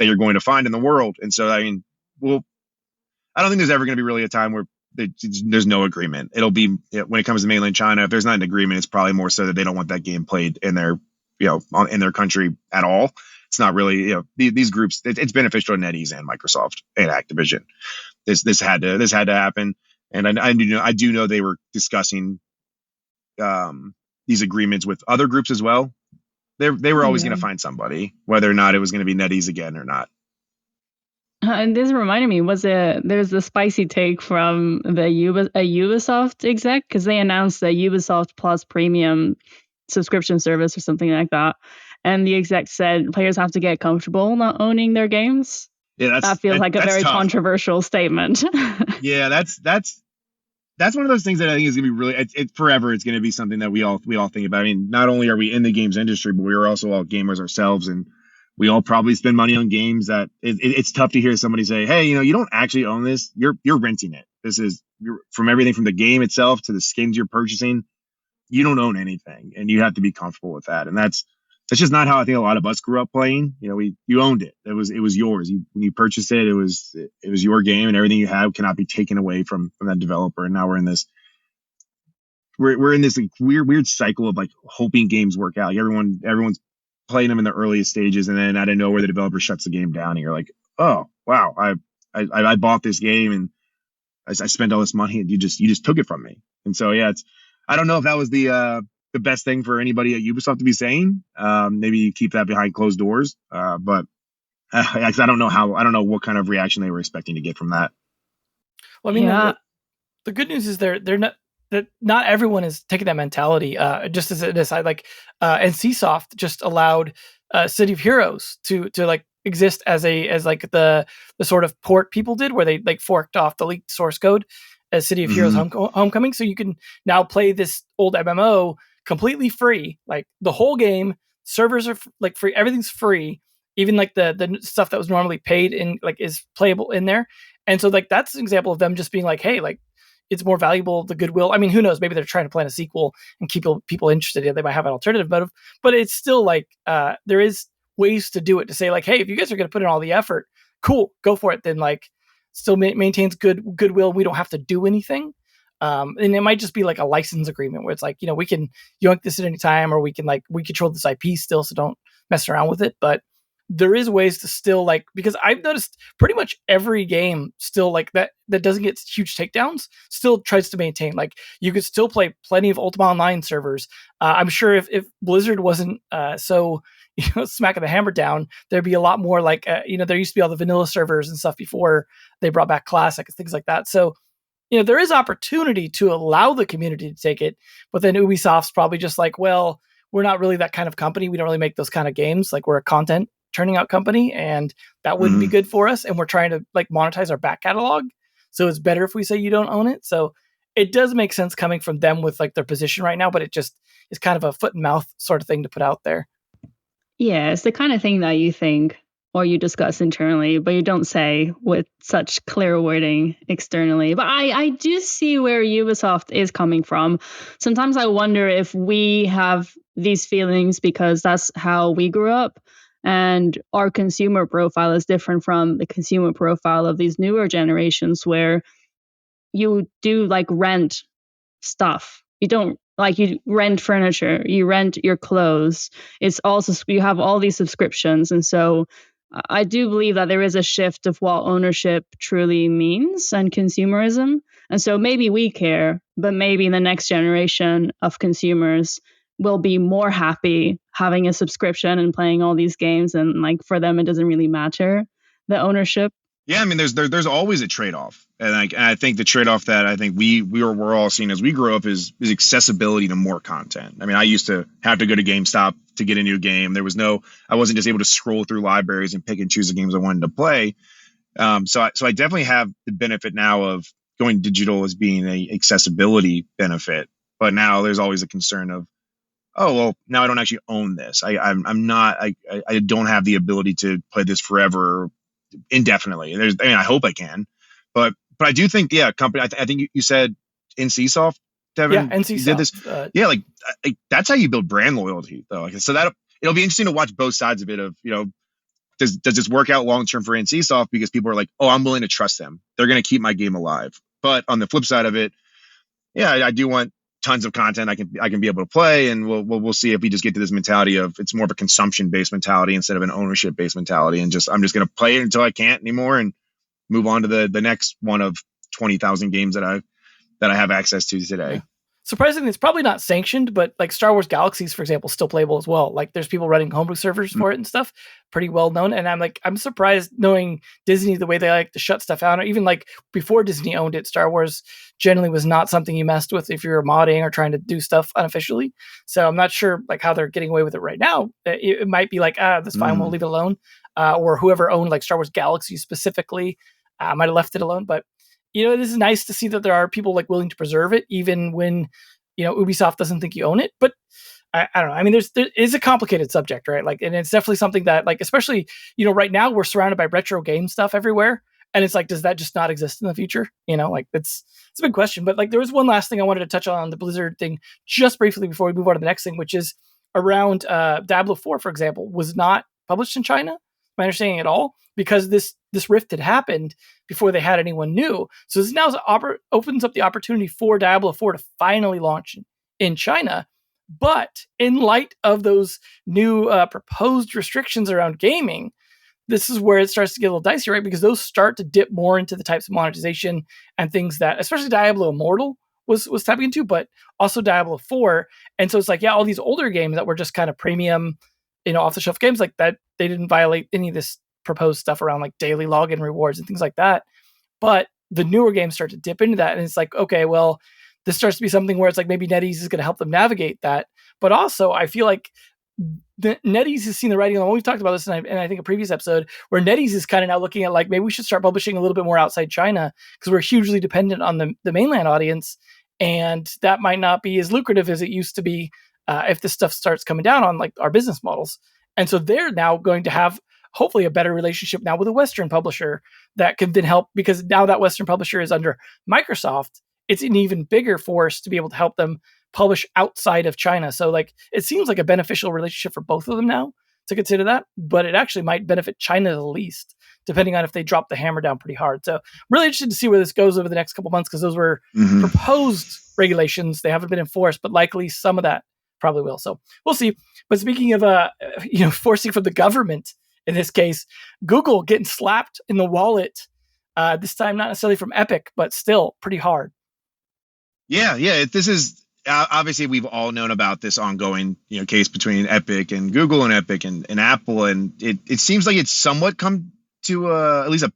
you're going to find in the world. And so, I mean, I don't think there's ever going to be really a time where there's no agreement. It'll be when it comes to mainland China, if there's not an agreement, it's probably more so that they don't want that game played in their in their country at all. It's not really these groups. It's beneficial to NetEase and Microsoft and Activision. This had to happen, and I do know they were discussing these agreements with other groups as well. They were always going to find somebody, whether or not it was going to be NetEase again or not. And this reminded me, there's a spicy take from a Ubisoft exec, because they announced the Ubisoft Plus Premium subscription service or something like that. And the exec said players have to get comfortable not owning their games. Yeah, that feels like a very tough, controversial statement. Yeah, that's one of those things that I think is going to be really forever. It's going to be something that we all think about. I mean, not only are we in the games industry, but we are also all gamers ourselves, and we all probably spend money on games that it's tough to hear somebody say, hey, you don't actually own this. You're renting it. This is from everything from the game itself to the skins you're purchasing. You don't own anything, and you have to be comfortable with that. And that's that's just not how I think a lot of us grew up playing. You owned it. It was yours. When you purchased it, it was your game, and everything you have cannot be taken away from that developer. And now we're in this like, weird cycle of like hoping games work out. Like, everyone's playing them in the earliest stages, and then out of nowhere the developer shuts the game down, and you're like, oh wow, I bought this game and I spent all this money, and you just took it from me. And so yeah, I don't know if that was the best thing for anybody at Ubisoft to be saying. Maybe you keep that behind closed doors. But I don't know what kind of reaction they were expecting to get from that. Well, I mean, the good news is they're not that not everyone is taking that mentality. Just as an aside, like NCSoft just allowed City of Heroes to like exist as like the sort of port people did, where they like forked off the leaked source code as City of Heroes Homecoming. So you can now play this old MMO completely free, like the whole game. Servers are like free, everything's free, even like the stuff that was normally paid in like is playable in there. And so like that's an example of them just being like, hey, like it's more valuable, the goodwill. I mean, who knows, maybe they're trying to plan a sequel and keep people interested. They might have an alternative motive, but it's still like there is ways to do it, to say like, hey, if you guys are going to put in all the effort, cool, go for it. Then like still maintains goodwill. We don't have to do anything. And it might just be like a license agreement where it's like, we can yoink this at any time, or we control this IP still, so don't mess around with it. But there is ways to still like, because I've noticed pretty much every game still like that doesn't get huge takedowns still tries to maintain, like you could still play plenty of Ultima Online servers. I'm sure if Blizzard wasn't so smacking the hammer down, there'd be a lot more like there used to be all the vanilla servers and stuff before they brought back Classic and things like that. So there is opportunity to allow the community to take it, but then Ubisoft's probably just like, well, we're not really that kind of company. We don't really make those kind of games. Like, we're a content turning out company, and that wouldn't be good for us. And we're trying to like monetize our back catalog. So it's better if we say you don't own it. So it does make sense coming from them with like their position right now, but it just is kind of a foot and mouth sort of thing to put out there. Yeah, it's the kind of thing that you think or you discuss internally, but you don't say with such clear wording externally. But I do see where Ubisoft is coming from. Sometimes I wonder if we have these feelings because that's how we grew up, and our consumer profile is different from the consumer profile of these newer generations, where you do like rent stuff. You don't like, you rent furniture, you rent your clothes. It's also, you have all these subscriptions. And so I do believe that there is a shift of what ownership truly means and consumerism. And so maybe we care, but maybe the next generation of consumers will be more happy having a subscription and playing all these games. And like, for them, it doesn't really matter the ownership. Yeah, I mean, there's always a trade-off, and I think the trade-off that I think we're all seeing as we grow up is accessibility to more content. I mean, I used to have to go to GameStop to get a new game. I wasn't just able to scroll through libraries and pick and choose the games I wanted to play. So I definitely have the benefit now of going digital as being a accessibility benefit. But now there's always a concern of, oh, well, now I don't actually own this. I don't have the ability to play this forever, indefinitely. I hope I can, but I do think, yeah, company. I think you said NCSoft, Devin. Yeah, NCSoft did this. That's how you build brand loyalty, though. So that it'll be interesting to watch both sides of it. Of does this work out long term for NCSoft because people are like, oh, I'm willing to trust them. They're going to keep my game alive. But on the flip side of it, yeah, I do want tons of content I can be able to play, and we'll see if we just get to this mentality of it's more of a consumption based mentality instead of an ownership based mentality, and I'm just going to play it until I can't anymore and move on to the next one of 20,000 games that I have access to today. Yeah. Surprisingly, it's probably not sanctioned, but like Star Wars Galaxies, for example, is still playable as well. Like, there's people running homebrew servers for it and stuff, pretty well known. And I'm surprised, knowing Disney, the way they like to shut stuff out. Or even like before Disney owned it, Star Wars generally was not something you messed with if you're modding or trying to do stuff unofficially. So I'm not sure like how they're getting away with it right now. It might be like, that's fine, we'll leave it alone. Or whoever owned like Star Wars Galaxy specifically might have left it alone. But it is nice to see that there are people like willing to preserve it, even when, Ubisoft doesn't think you own it. But I don't know. I mean, there is a complicated subject, right? Like, and it's definitely something that, like, especially, right now we're surrounded by retro game stuff everywhere. And it's like, does that just not exist in the future? Like, it's a big question. But like, there was one last thing I wanted to touch on the Blizzard thing just briefly before we move on to the next thing, which is, around Diablo 4, for example, was not published in China, my understanding at all, because this rift had happened before they had anyone new. So this now opens up the opportunity for Diablo 4 to finally launch in China. But in light of those new proposed restrictions around gaming, this is where it starts to get a little dicey, right? Because those start to dip more into the types of monetization and things that, especially Diablo Immortal was tapping into, but also Diablo 4. And so it's like, yeah, all these older games that were just kind of premium, off-the-shelf games like that, they didn't violate any of this proposed stuff around like daily login rewards and things like that. But the newer games start to dip into that. And it's like, okay, well, this starts to be something where it's like maybe NetEase is going to help them navigate that. But also, I feel like NetEase has seen the writing on the wall. We've talked about this in I think a previous episode, where NetEase is kind of now looking at like, maybe we should start publishing a little bit more outside China because we're hugely dependent on the mainland audience. And that might not be as lucrative as it used to be if this stuff starts coming down on like our business models. And so they're now going to have hopefully a better relationship now with a Western publisher that can then help, because now that Western publisher is under Microsoft, it's an even bigger force to be able to help them publish outside of China. So like, it seems like a beneficial relationship for both of them now to consider that, but it actually might benefit China the least, depending on if they drop the hammer down pretty hard. So really interested to see where this goes over the next couple months, because those were proposed regulations. They haven't been enforced, but likely some of that probably will. So we'll see. But speaking of, forcing from the government, in this case, Google getting slapped in the wallet, this time not necessarily from Epic, but still pretty hard. Yeah. This is obviously, we've all known about this ongoing, case between Epic and Google and Epic and Apple, and it seems like it's somewhat come to at least a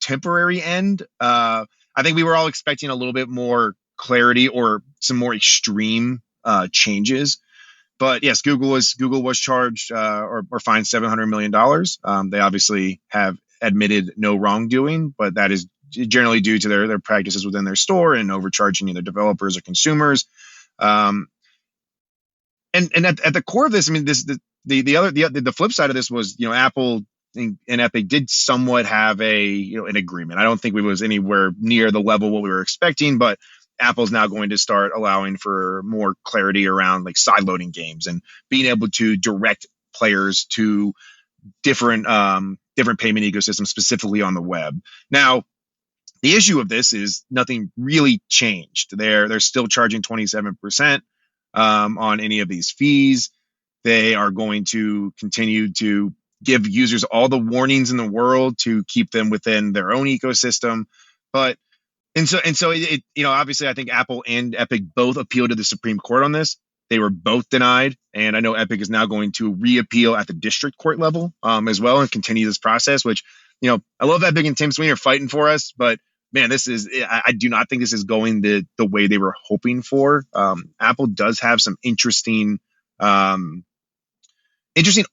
temporary end. I think we were all expecting a little bit more clarity or some more extreme changes. But yes, Google was charged or fined $700 million. They obviously have admitted no wrongdoing, but that is generally due to their practices within their store and overcharging either developers or consumers. And at the core of this, I mean, the flip side of this was, Apple and Epic did somewhat have an agreement. I don't think we was anywhere near the level what we were expecting, but Apple's now going to start allowing for more clarity around like sideloading games and being able to direct players to different payment ecosystems, specifically on the web. Now, the issue of this is nothing really changed. They're still charging 27% on any of these fees. They are going to continue to give users all the warnings in the world to keep them within their own ecosystem. But And so it obviously I think Apple and Epic both appealed to the Supreme Court on this. They were both denied. And I know Epic is now going to reappeal at the district court level as well and continue this process, which, I love Epic and Tim Sweeney are fighting for us, but man, I do not think this is going the way they were hoping for. Apple does have some interesting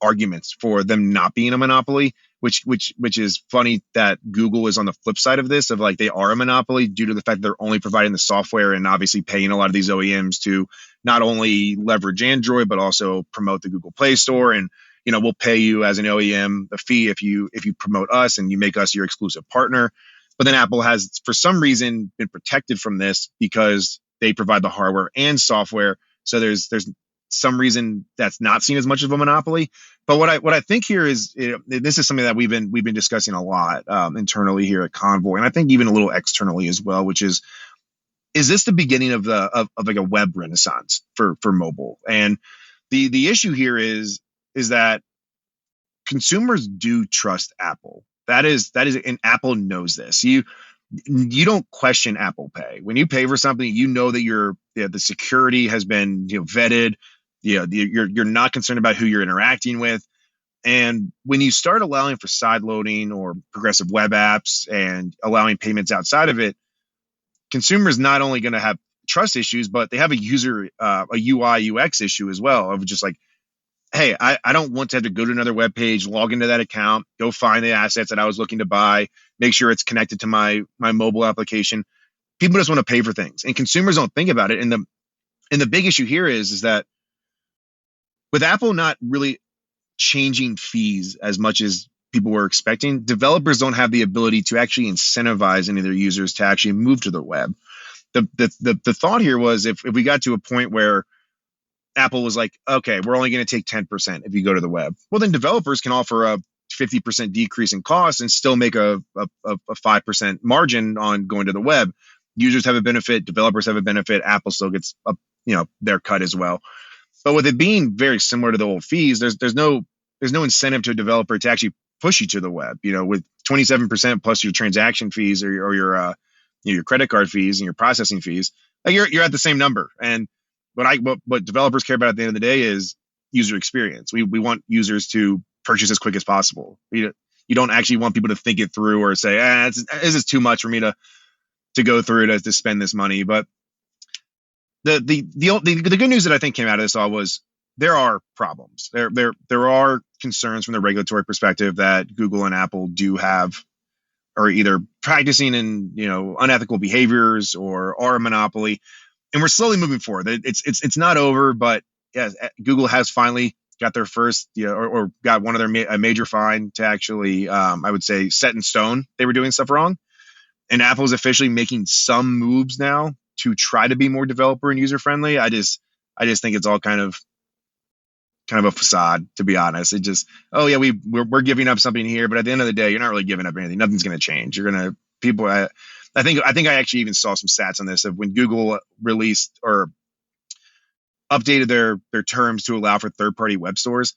arguments for them not being a monopoly, which is funny that Google is on the flip side of this, of like they are a monopoly due to the fact that they're only providing the software and obviously paying a lot of these OEMs to not only leverage Android, but also promote the Google Play Store. And, we'll pay you as an OEM a fee if you promote us and you make us your exclusive partner. But then Apple has, for some reason, been protected from this because they provide the hardware and software. So there's some reason that's not seen as much of a monopoly. But what I think here is, this is something that we've been discussing a lot internally here at Convoy, and I think even a little externally as well, which is this the beginning of like a web renaissance for mobile? And the issue here is that consumers do trust Apple. That is, and Apple knows this. You don't question Apple Pay. When you pay for something, that the security has been vetted. You're not concerned about who you're interacting with. And when you start allowing for side loading or progressive web apps and allowing payments outside of it, consumers not only going to have trust issues, but they have a UI UX issue as well of just like, hey, I don't want to have to go to another web page, log into that account, go find the assets that I was looking to buy, make sure it's connected to my mobile application. People just want to pay for things, and consumers don't think about it. And the big issue here is that with Apple not really changing fees as much as people were expecting, developers don't have the ability to actually incentivize any of their users to actually move to the web. The thought here was if we got to a point where Apple was like, okay, we're only going to take 10% if you go to the web. Well, then developers can offer a 50% decrease in cost and still make a 5% margin on going to the web. Users have a benefit, developers have a benefit, Apple still gets their cut as well. But with it being very similar to the old fees, there's no incentive to a developer to actually push you to the web. With 27% plus your transaction fees or your credit card fees and your processing fees, like you're at the same number. And what developers care about at the end of the day is user experience. We want users to purchase as quick as possible. You don't actually want people to think it through or say, this is too much for me to go through to spend this money. But the good news that I think came out of this all was there are problems. There are concerns from the regulatory perspective that Google and Apple do have, or either practicing in unethical behaviors or are a monopoly. And we're slowly moving forward. It's not over, but yeah, Google has finally got their first, or got one of their a major fine to actually, I would say, set in stone. They were doing stuff wrong, and Apple is officially making some moves now to try to be more developer and user friendly. I just think it's all kind of a facade, to be honest. It just, we're giving up something here, but at the end of the day, you're not really giving up anything. Nothing's going to change. I think I actually even saw some stats on this of when Google released or updated their terms to allow for third-party web stores.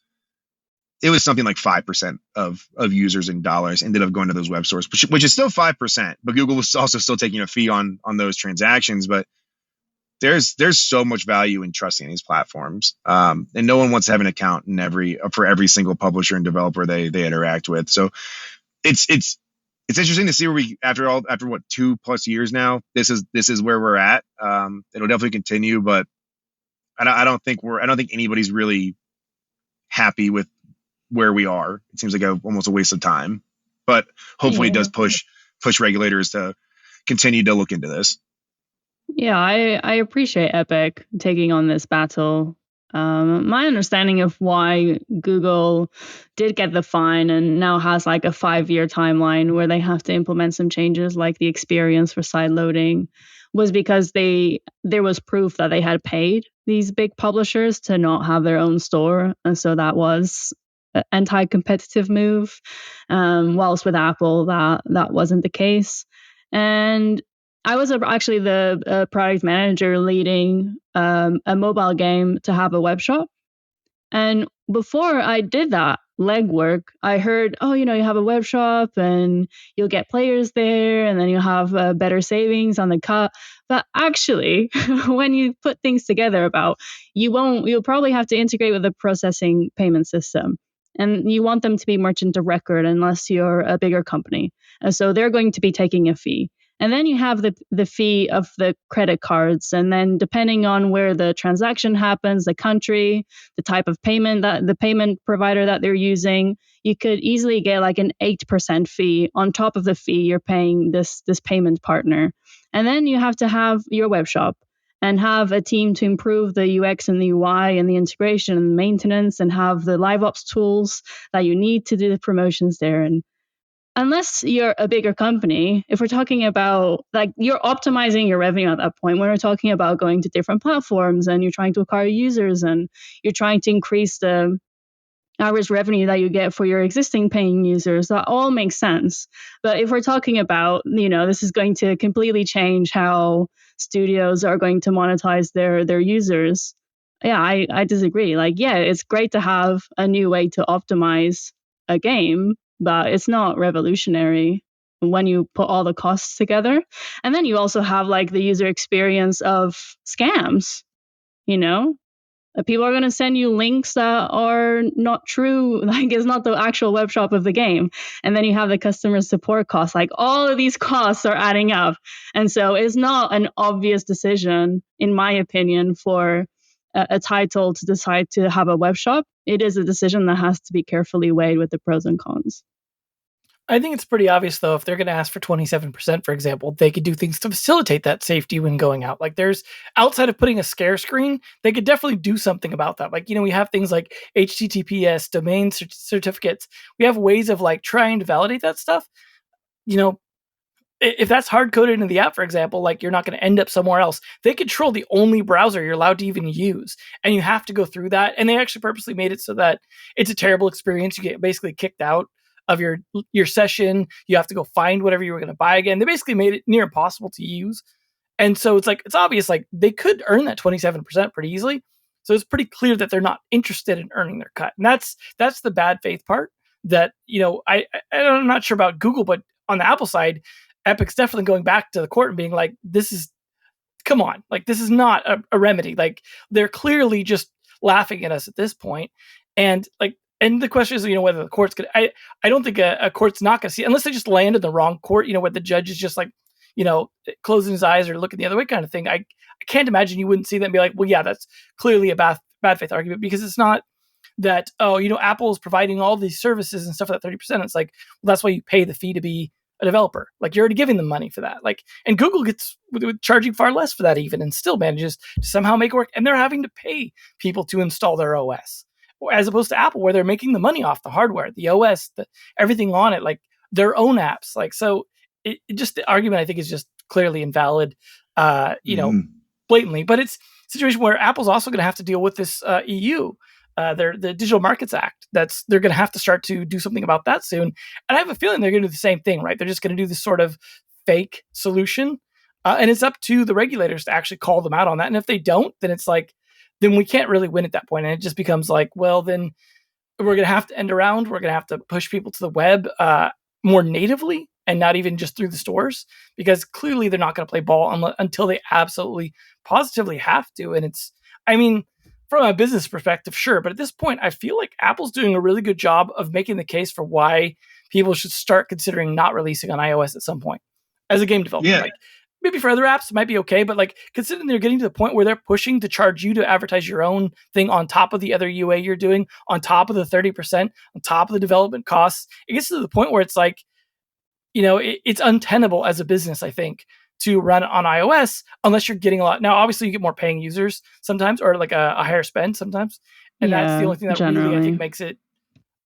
It was something like 5% of users in dollars ended up going to those web stores, which is still 5%. But Google was also still taking a fee on those transactions. But there's so much value in trusting these platforms, and no one wants to have an account for every single publisher and developer they interact with. So it's interesting to see where after what 2+ years now, this is where we're at. It'll definitely continue, but I don't think anybody's really happy with where we are. It seems like almost a waste of time, but hopefully it does push regulators to continue to look into this. Yeah, I appreciate Epic taking on this battle. My understanding of why Google did get the fine and now has like a 5-year timeline where they have to implement some changes like the experience for side loading was because there was proof that they had paid these big publishers to not have their own store. And so that was an anti-competitive move. Whilst with Apple, that wasn't the case. And I was actually the product manager leading a mobile game to have a web shop. And before I did that legwork, I heard, you have a web shop and you'll get players there and then you'll have better savings on the cut. But actually, when you put things together you'll probably have to integrate with a processing payment system. And you want them to be merchant of record unless you're a bigger company. And so they're going to be taking a fee. And then you have the fee of the credit cards. And then depending on where the transaction happens, the country, the type of payment, that the payment provider that they're using, you could easily get like an 8% fee on top of the fee you're paying this payment partner. And then you have to have your web shop and have a team to improve the UX and the UI and the integration and the maintenance and have the live ops tools that you need to do the promotions there. And unless you're a bigger company, if we're talking about like you're optimizing your revenue at that point, when we're talking about going to different platforms and you're trying to acquire users and you're trying to increase the average revenue that you get for your existing paying users, that all makes sense. But if we're talking about, this is going to completely change how studios are going to monetize their users. Yeah, I disagree. Like, yeah, it's great to have a new way to optimize a game, but it's not revolutionary when you put all the costs together. And then you also have like the user experience of scams, people are going to send you links that are not true. Like it's not the actual web shop of the game. And then you have the customer support costs. Like all of these costs are adding up. And so it's not an obvious decision, in my opinion, for a title to decide to have a web shop. It is a decision that has to be carefully weighed with the pros and cons. I think it's pretty obvious, though, if they're going to ask for 27%, for example, they could do things to facilitate that safety when going out. Like there's, outside of putting a scare screen, they could definitely do something about that. Like, we have things like HTTPS, domain certificates. We have ways of like trying to validate that stuff. if that's hard coded into the app, for example, like you're not going to end up somewhere else. They control the only browser you're allowed to even use, and you have to go through that. And they actually purposely made it so that it's a terrible experience. You get basically kicked out of your session. You have to go find whatever you were going to buy again. They basically made it near impossible to use. And so it's like, it's obvious, like they could earn that 27% pretty easily. So it's pretty clear that they're not interested in earning their cut. And that's the bad faith part that, I'm not sure about Google, but on the Apple side, Epic's definitely going back to the court and being like, come on, like this is not a remedy. Like they're clearly just laughing at us at this point. And the question is, whether the court's going to, I don't think a court's not going to see it unless they just land in the wrong court, where the judge is just like, closing his eyes or looking the other way kind of thing. I can't imagine you wouldn't see that and be like, well, yeah, that's clearly a bad faith argument, because it's not that, Apple is providing all these services and stuff at that 30%. It's like, well, that's why you pay the fee to be a developer. Like you're already giving them money for that. Like, and Google gets with charging far less for that even, and still manages to somehow make it work. And they're having to pay people to install their OS, as opposed to Apple, where they're making the money off the hardware, the OS, everything on it, like their own apps. Like, so it just, the argument I think is just clearly invalid, blatantly. But it's a situation where Apple's also going to have to deal with this EU, the Digital Markets Act. They're going to have to start to do something about that soon. And I have a feeling they're going to do the same thing, right? They're just going to do this sort of fake solution. And it's up to the regulators to actually call them out on that. And if they don't, then it's like, then we can't really win at that point. And it just becomes like, well, then we're going to have to end around. We're going to have to push people to the web more natively, and not even just through the stores, because clearly they're not going to play ball until they absolutely positively have to. And from a business perspective, sure. But at this point, I feel like Apple's doing a really good job of making the case for why people should start considering not releasing on iOS at some point as a game developer. Yeah. Like, maybe for other apps, it might be okay. But like, considering they're getting to the point where they're pushing to charge you to advertise your own thing on top of the other UA you're doing, on top of the 30%, on top of the development costs, it gets to the point where it's like, it's untenable as a business, I think, to run on iOS unless you're getting a lot. Now, obviously, you get more paying users sometimes, or like a higher spend sometimes. And that's the only thing that really, I think, makes it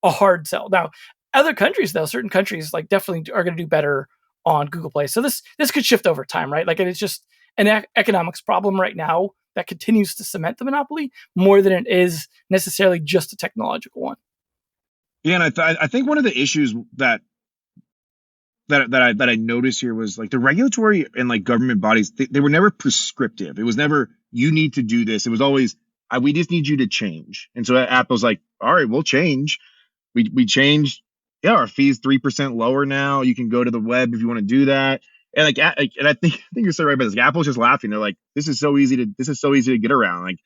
a hard sell. Now, other countries, though, certain countries like definitely are going to do better on Google Play. So this could shift over time, right? Like, it's just an economics problem right now that continues to cement the monopoly more than it is necessarily just a technological one. Yeah, and I think one of the issues that I noticed here was like the regulatory and like government bodies, they were never prescriptive. It was never, you need to do this. It was always, we just need you to change. And so Apple's like, all right, we'll change. We changed. Yeah, our fee's 3% lower now. You can go to the web if you want to do that. And and I think you're so right about this. Like, Apple's just laughing. They're like, this is so easy to get around. Like,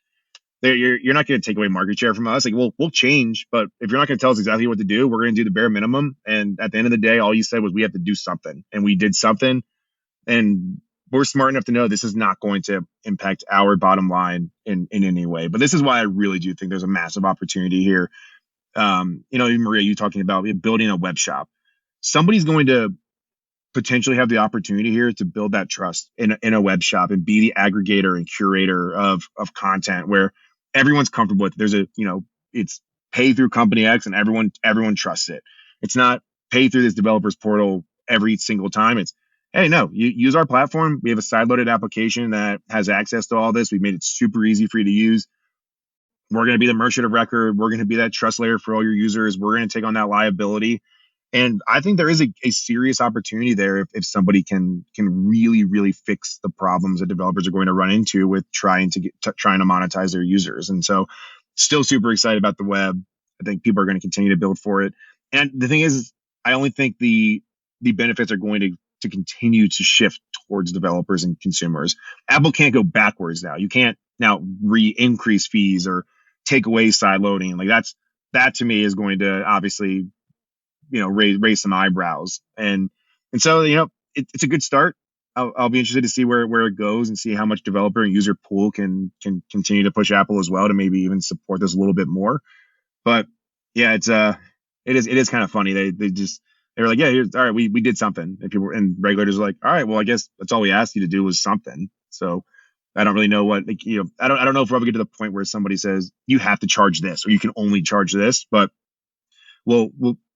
you're not going to take away market share from us. Like, we'll change, but if you're not going to tell us exactly what to do, we're going to do the bare minimum. And at the end of the day, all you said was we have to do something, and we did something. And we're smart enough to know this is not going to impact our bottom line in any way. But this is why I really do think there's a massive opportunity here. Maria, you talking about building a web shop. Somebody's going to potentially have the opportunity here to build that trust in a web shop and be the aggregator and curator of content where everyone's comfortable with. There's it's pay through company X and everyone trusts it. It's not pay through this developer's portal every single time. It's, hey, no, you use our platform. We have a sideloaded application that has access to all this. We've made it super easy for you to use. We're going to be the merchant of record. We're going to be that trust layer for all your users. We're going to take on that liability. And I think there is a serious opportunity there if somebody can really, really fix the problems that developers are going to run into with trying to monetize their users. And so still super excited about the web. I think people are going to continue to build for it. And the thing is, I only think the benefits are going to continue to shift towards developers and consumers. Apple can't go backwards now. You can't now increase fees or take away side loading. Like that to me is going to obviously raise some eyebrows, and so it's a good start. I'll be interested to see where it goes and see how much developer and user pool can continue to push Apple as well to maybe even support this a little bit more. But yeah, it is kind of funny. They were like, yeah, all right, we did something, and regulators are like, all right, well, I guess that's all we asked you to do was something. So I don't really know what I don't know if we'll ever get to the point where somebody says you have to charge this or you can only charge this, but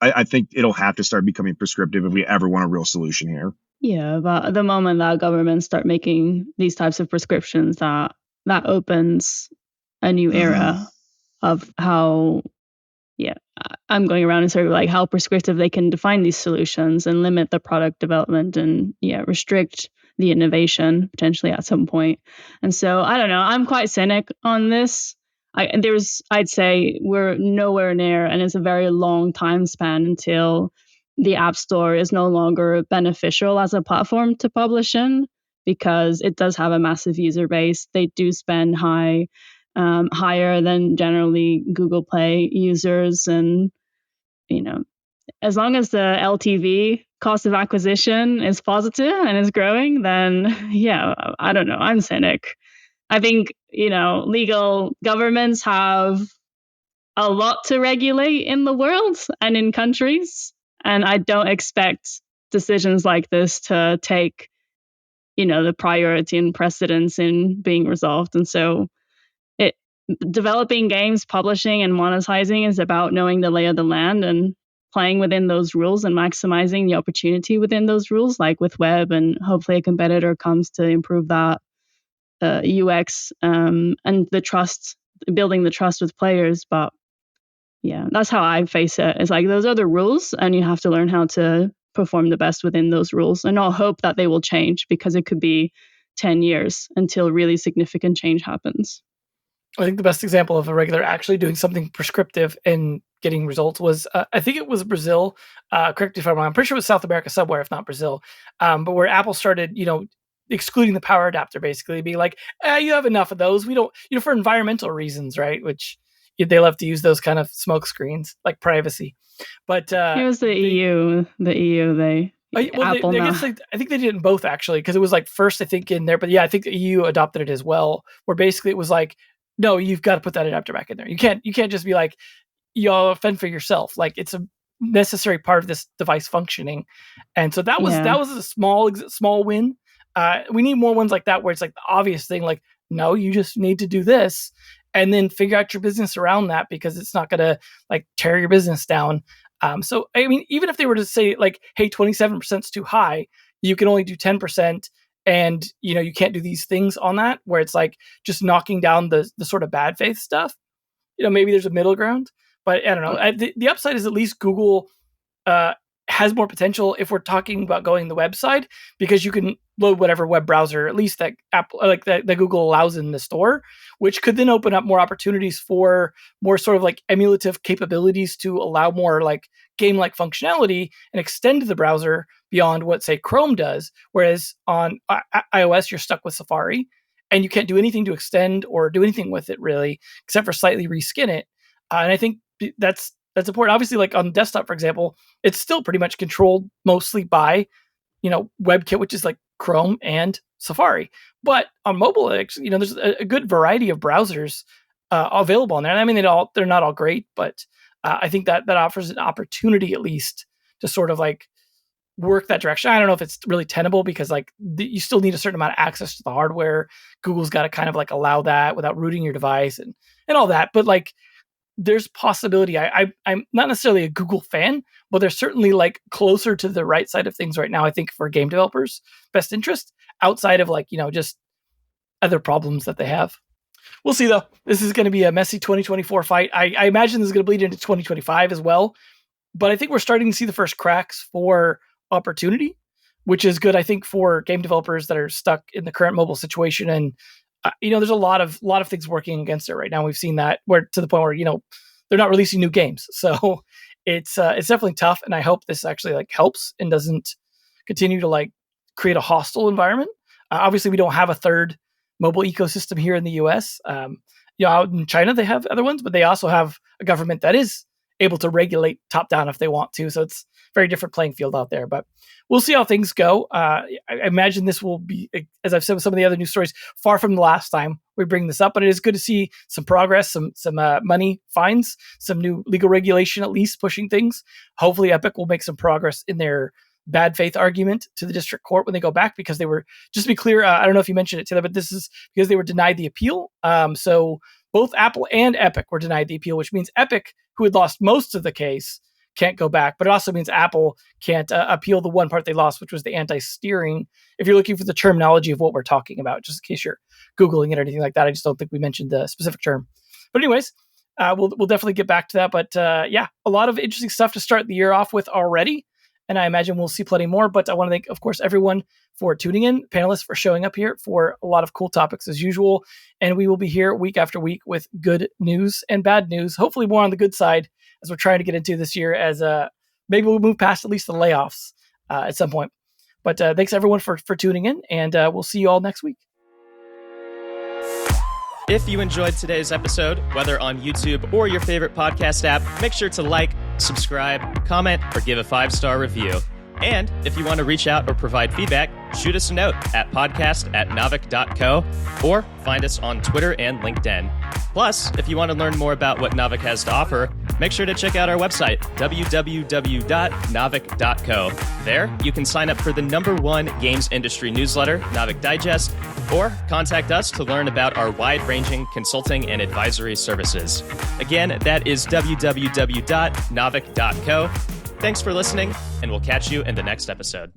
I think it'll have to start becoming prescriptive if we ever want a real solution here. Yeah, but the moment that governments start making these types of prescriptions, that opens a new era of how, I'm going around in sort of like how prescriptive they can define these solutions and limit the product development and restrict the innovation potentially at some point. And so I don't know, I'm quite cynic on this. I'd say we're nowhere near, and it's a very long time span until the App Store is no longer beneficial as a platform to publish in, because it does have a massive user base. They do spend higher than generally Google Play users. And, as long as the LTV, cost of acquisition, is positive and is growing, then I don't know. I'm cynic. I think, legal governments have a lot to regulate in the world and in countries. And I don't expect decisions like this to take, the priority and precedence in being resolved. And so developing games, publishing and monetizing is about knowing the lay of the land and playing within those rules and maximizing the opportunity within those rules, like with web, and hopefully a competitor comes to improve that UX and the trust, building the trust with players. But that's how I face it. It's like those are the rules, and you have to learn how to perform the best within those rules and not hope that they will change, because it could be 10 years until really significant change happens. I think the best example of a regular actually doing something prescriptive and getting results was, I think it was Brazil. Correct me if I'm wrong. I'm pretty sure it was South America somewhere, if not Brazil. But where Apple started, excluding the power adapter, basically being like, you have enough of those. We don't, for environmental reasons, right? Which they love to use those kind of smoke screens, like privacy. But it was the EU. The EU, Apple I think they did it in both, actually, because it was like first, I think, in there. But I think the EU adopted it as well, where basically it was like, no, you've got to put that adapter back in there. You can't just be like, y'all fend for yourself. Like, it's a necessary part of this device functioning. And so that was a small win. We need more ones like that, where it's like the obvious thing, like, no, you just need to do this and then figure out your business around that, because it's not going to like tear your business down. So, I mean, even if they were to say like, hey, 27% is too high, you can only do 10%. And, you can't do these things on that, where it's like just knocking down the sort of bad faith stuff. Maybe there's a middle ground, but I don't know. The upside is at least Google has more potential if we're talking about going the website, because you can load whatever web browser, at least that Apple, like that Google allows in the store, which could then open up more opportunities for more sort of like emulative capabilities to allow more like game-like functionality and extend the browser beyond what, say, Chrome does. Whereas on iOS, you're stuck with Safari and you can't do anything to extend or do anything with it really, except for slightly reskin it. And I think that's important. Obviously, like on desktop, for example, it's still pretty much controlled mostly by, WebKit, which is like Chrome and Safari. But on mobile, there's a good variety of browsers available on there. And I mean, they're not all great, but I think that offers an opportunity at least to sort of like work that direction. I don't know if it's really tenable, because like you still need a certain amount of access to the hardware. Google's got to kind of like allow that without rooting your device and all that. But like, there's possibility. I'm not necessarily a Google fan, but they're certainly like closer to the right side of things right now, I think, for game developers' best interest, outside of like, just other problems that they have. We'll see, though. This is going to be a messy 2024 fight. I imagine this is going to bleed into 2025 as well. But I think we're starting to see the first cracks for opportunity, which is good, I think, for game developers that are stuck in the current mobile situation. And there's a lot of things working against it right now. We've seen that, where to the point where they're not releasing new games, so it's definitely tough. And I hope this actually like helps and doesn't continue to like create a hostile environment. Obviously, we don't have a third mobile ecosystem here in the U.S. Out in China they have other ones, but they also have a government that is able to regulate top down if they want to. So it's a very different playing field out there. But we'll see how things go. I imagine this will be, as I've said with some of the other news stories, far from the last time we bring this up. But it is good to see some progress, some money fines, some new legal regulation at least pushing things. Hopefully Epic will make some progress in their bad faith argument to the district court when they go back, because they were, just to be clear, I don't know if you mentioned it, Taylor, but this is because they were denied the appeal. So both Apple and Epic were denied the appeal, which means Epic, who had lost most of the case, can't go back. But it also means Apple can't appeal the one part they lost, which was the anti-steering. If you're looking for the terminology of what we're talking about, just in case you're Googling it or anything like that, I just don't think we mentioned the specific term. But anyways, we'll definitely get back to that. But yeah, a lot of interesting stuff to start the year off with already. And I imagine we'll see plenty more. But I want to thank, of course, everyone for tuning in, panelists for showing up here for a lot of cool topics as usual. And we will be here week after week with good news and bad news, hopefully more on the good side as we're trying to get into this year, as maybe we'll move past at least the layoffs at some point. But thanks everyone for tuning in, and we'll see you all next week. If you enjoyed today's episode, whether on YouTube or your favorite podcast app, make sure to like, subscribe, comment, or give a 5-star review. And if you want to reach out or provide feedback, shoot us a note at podcast@naavik.co or find us on Twitter and LinkedIn. Plus, if you want to learn more about what Naavik has to offer, make sure to check out our website, www.naavik.co. There, you can sign up for the #1 games industry newsletter, Naavik Digest, or contact us to learn about our wide-ranging consulting and advisory services. Again, that is www.naavik.co. Thanks for listening, and we'll catch you in the next episode.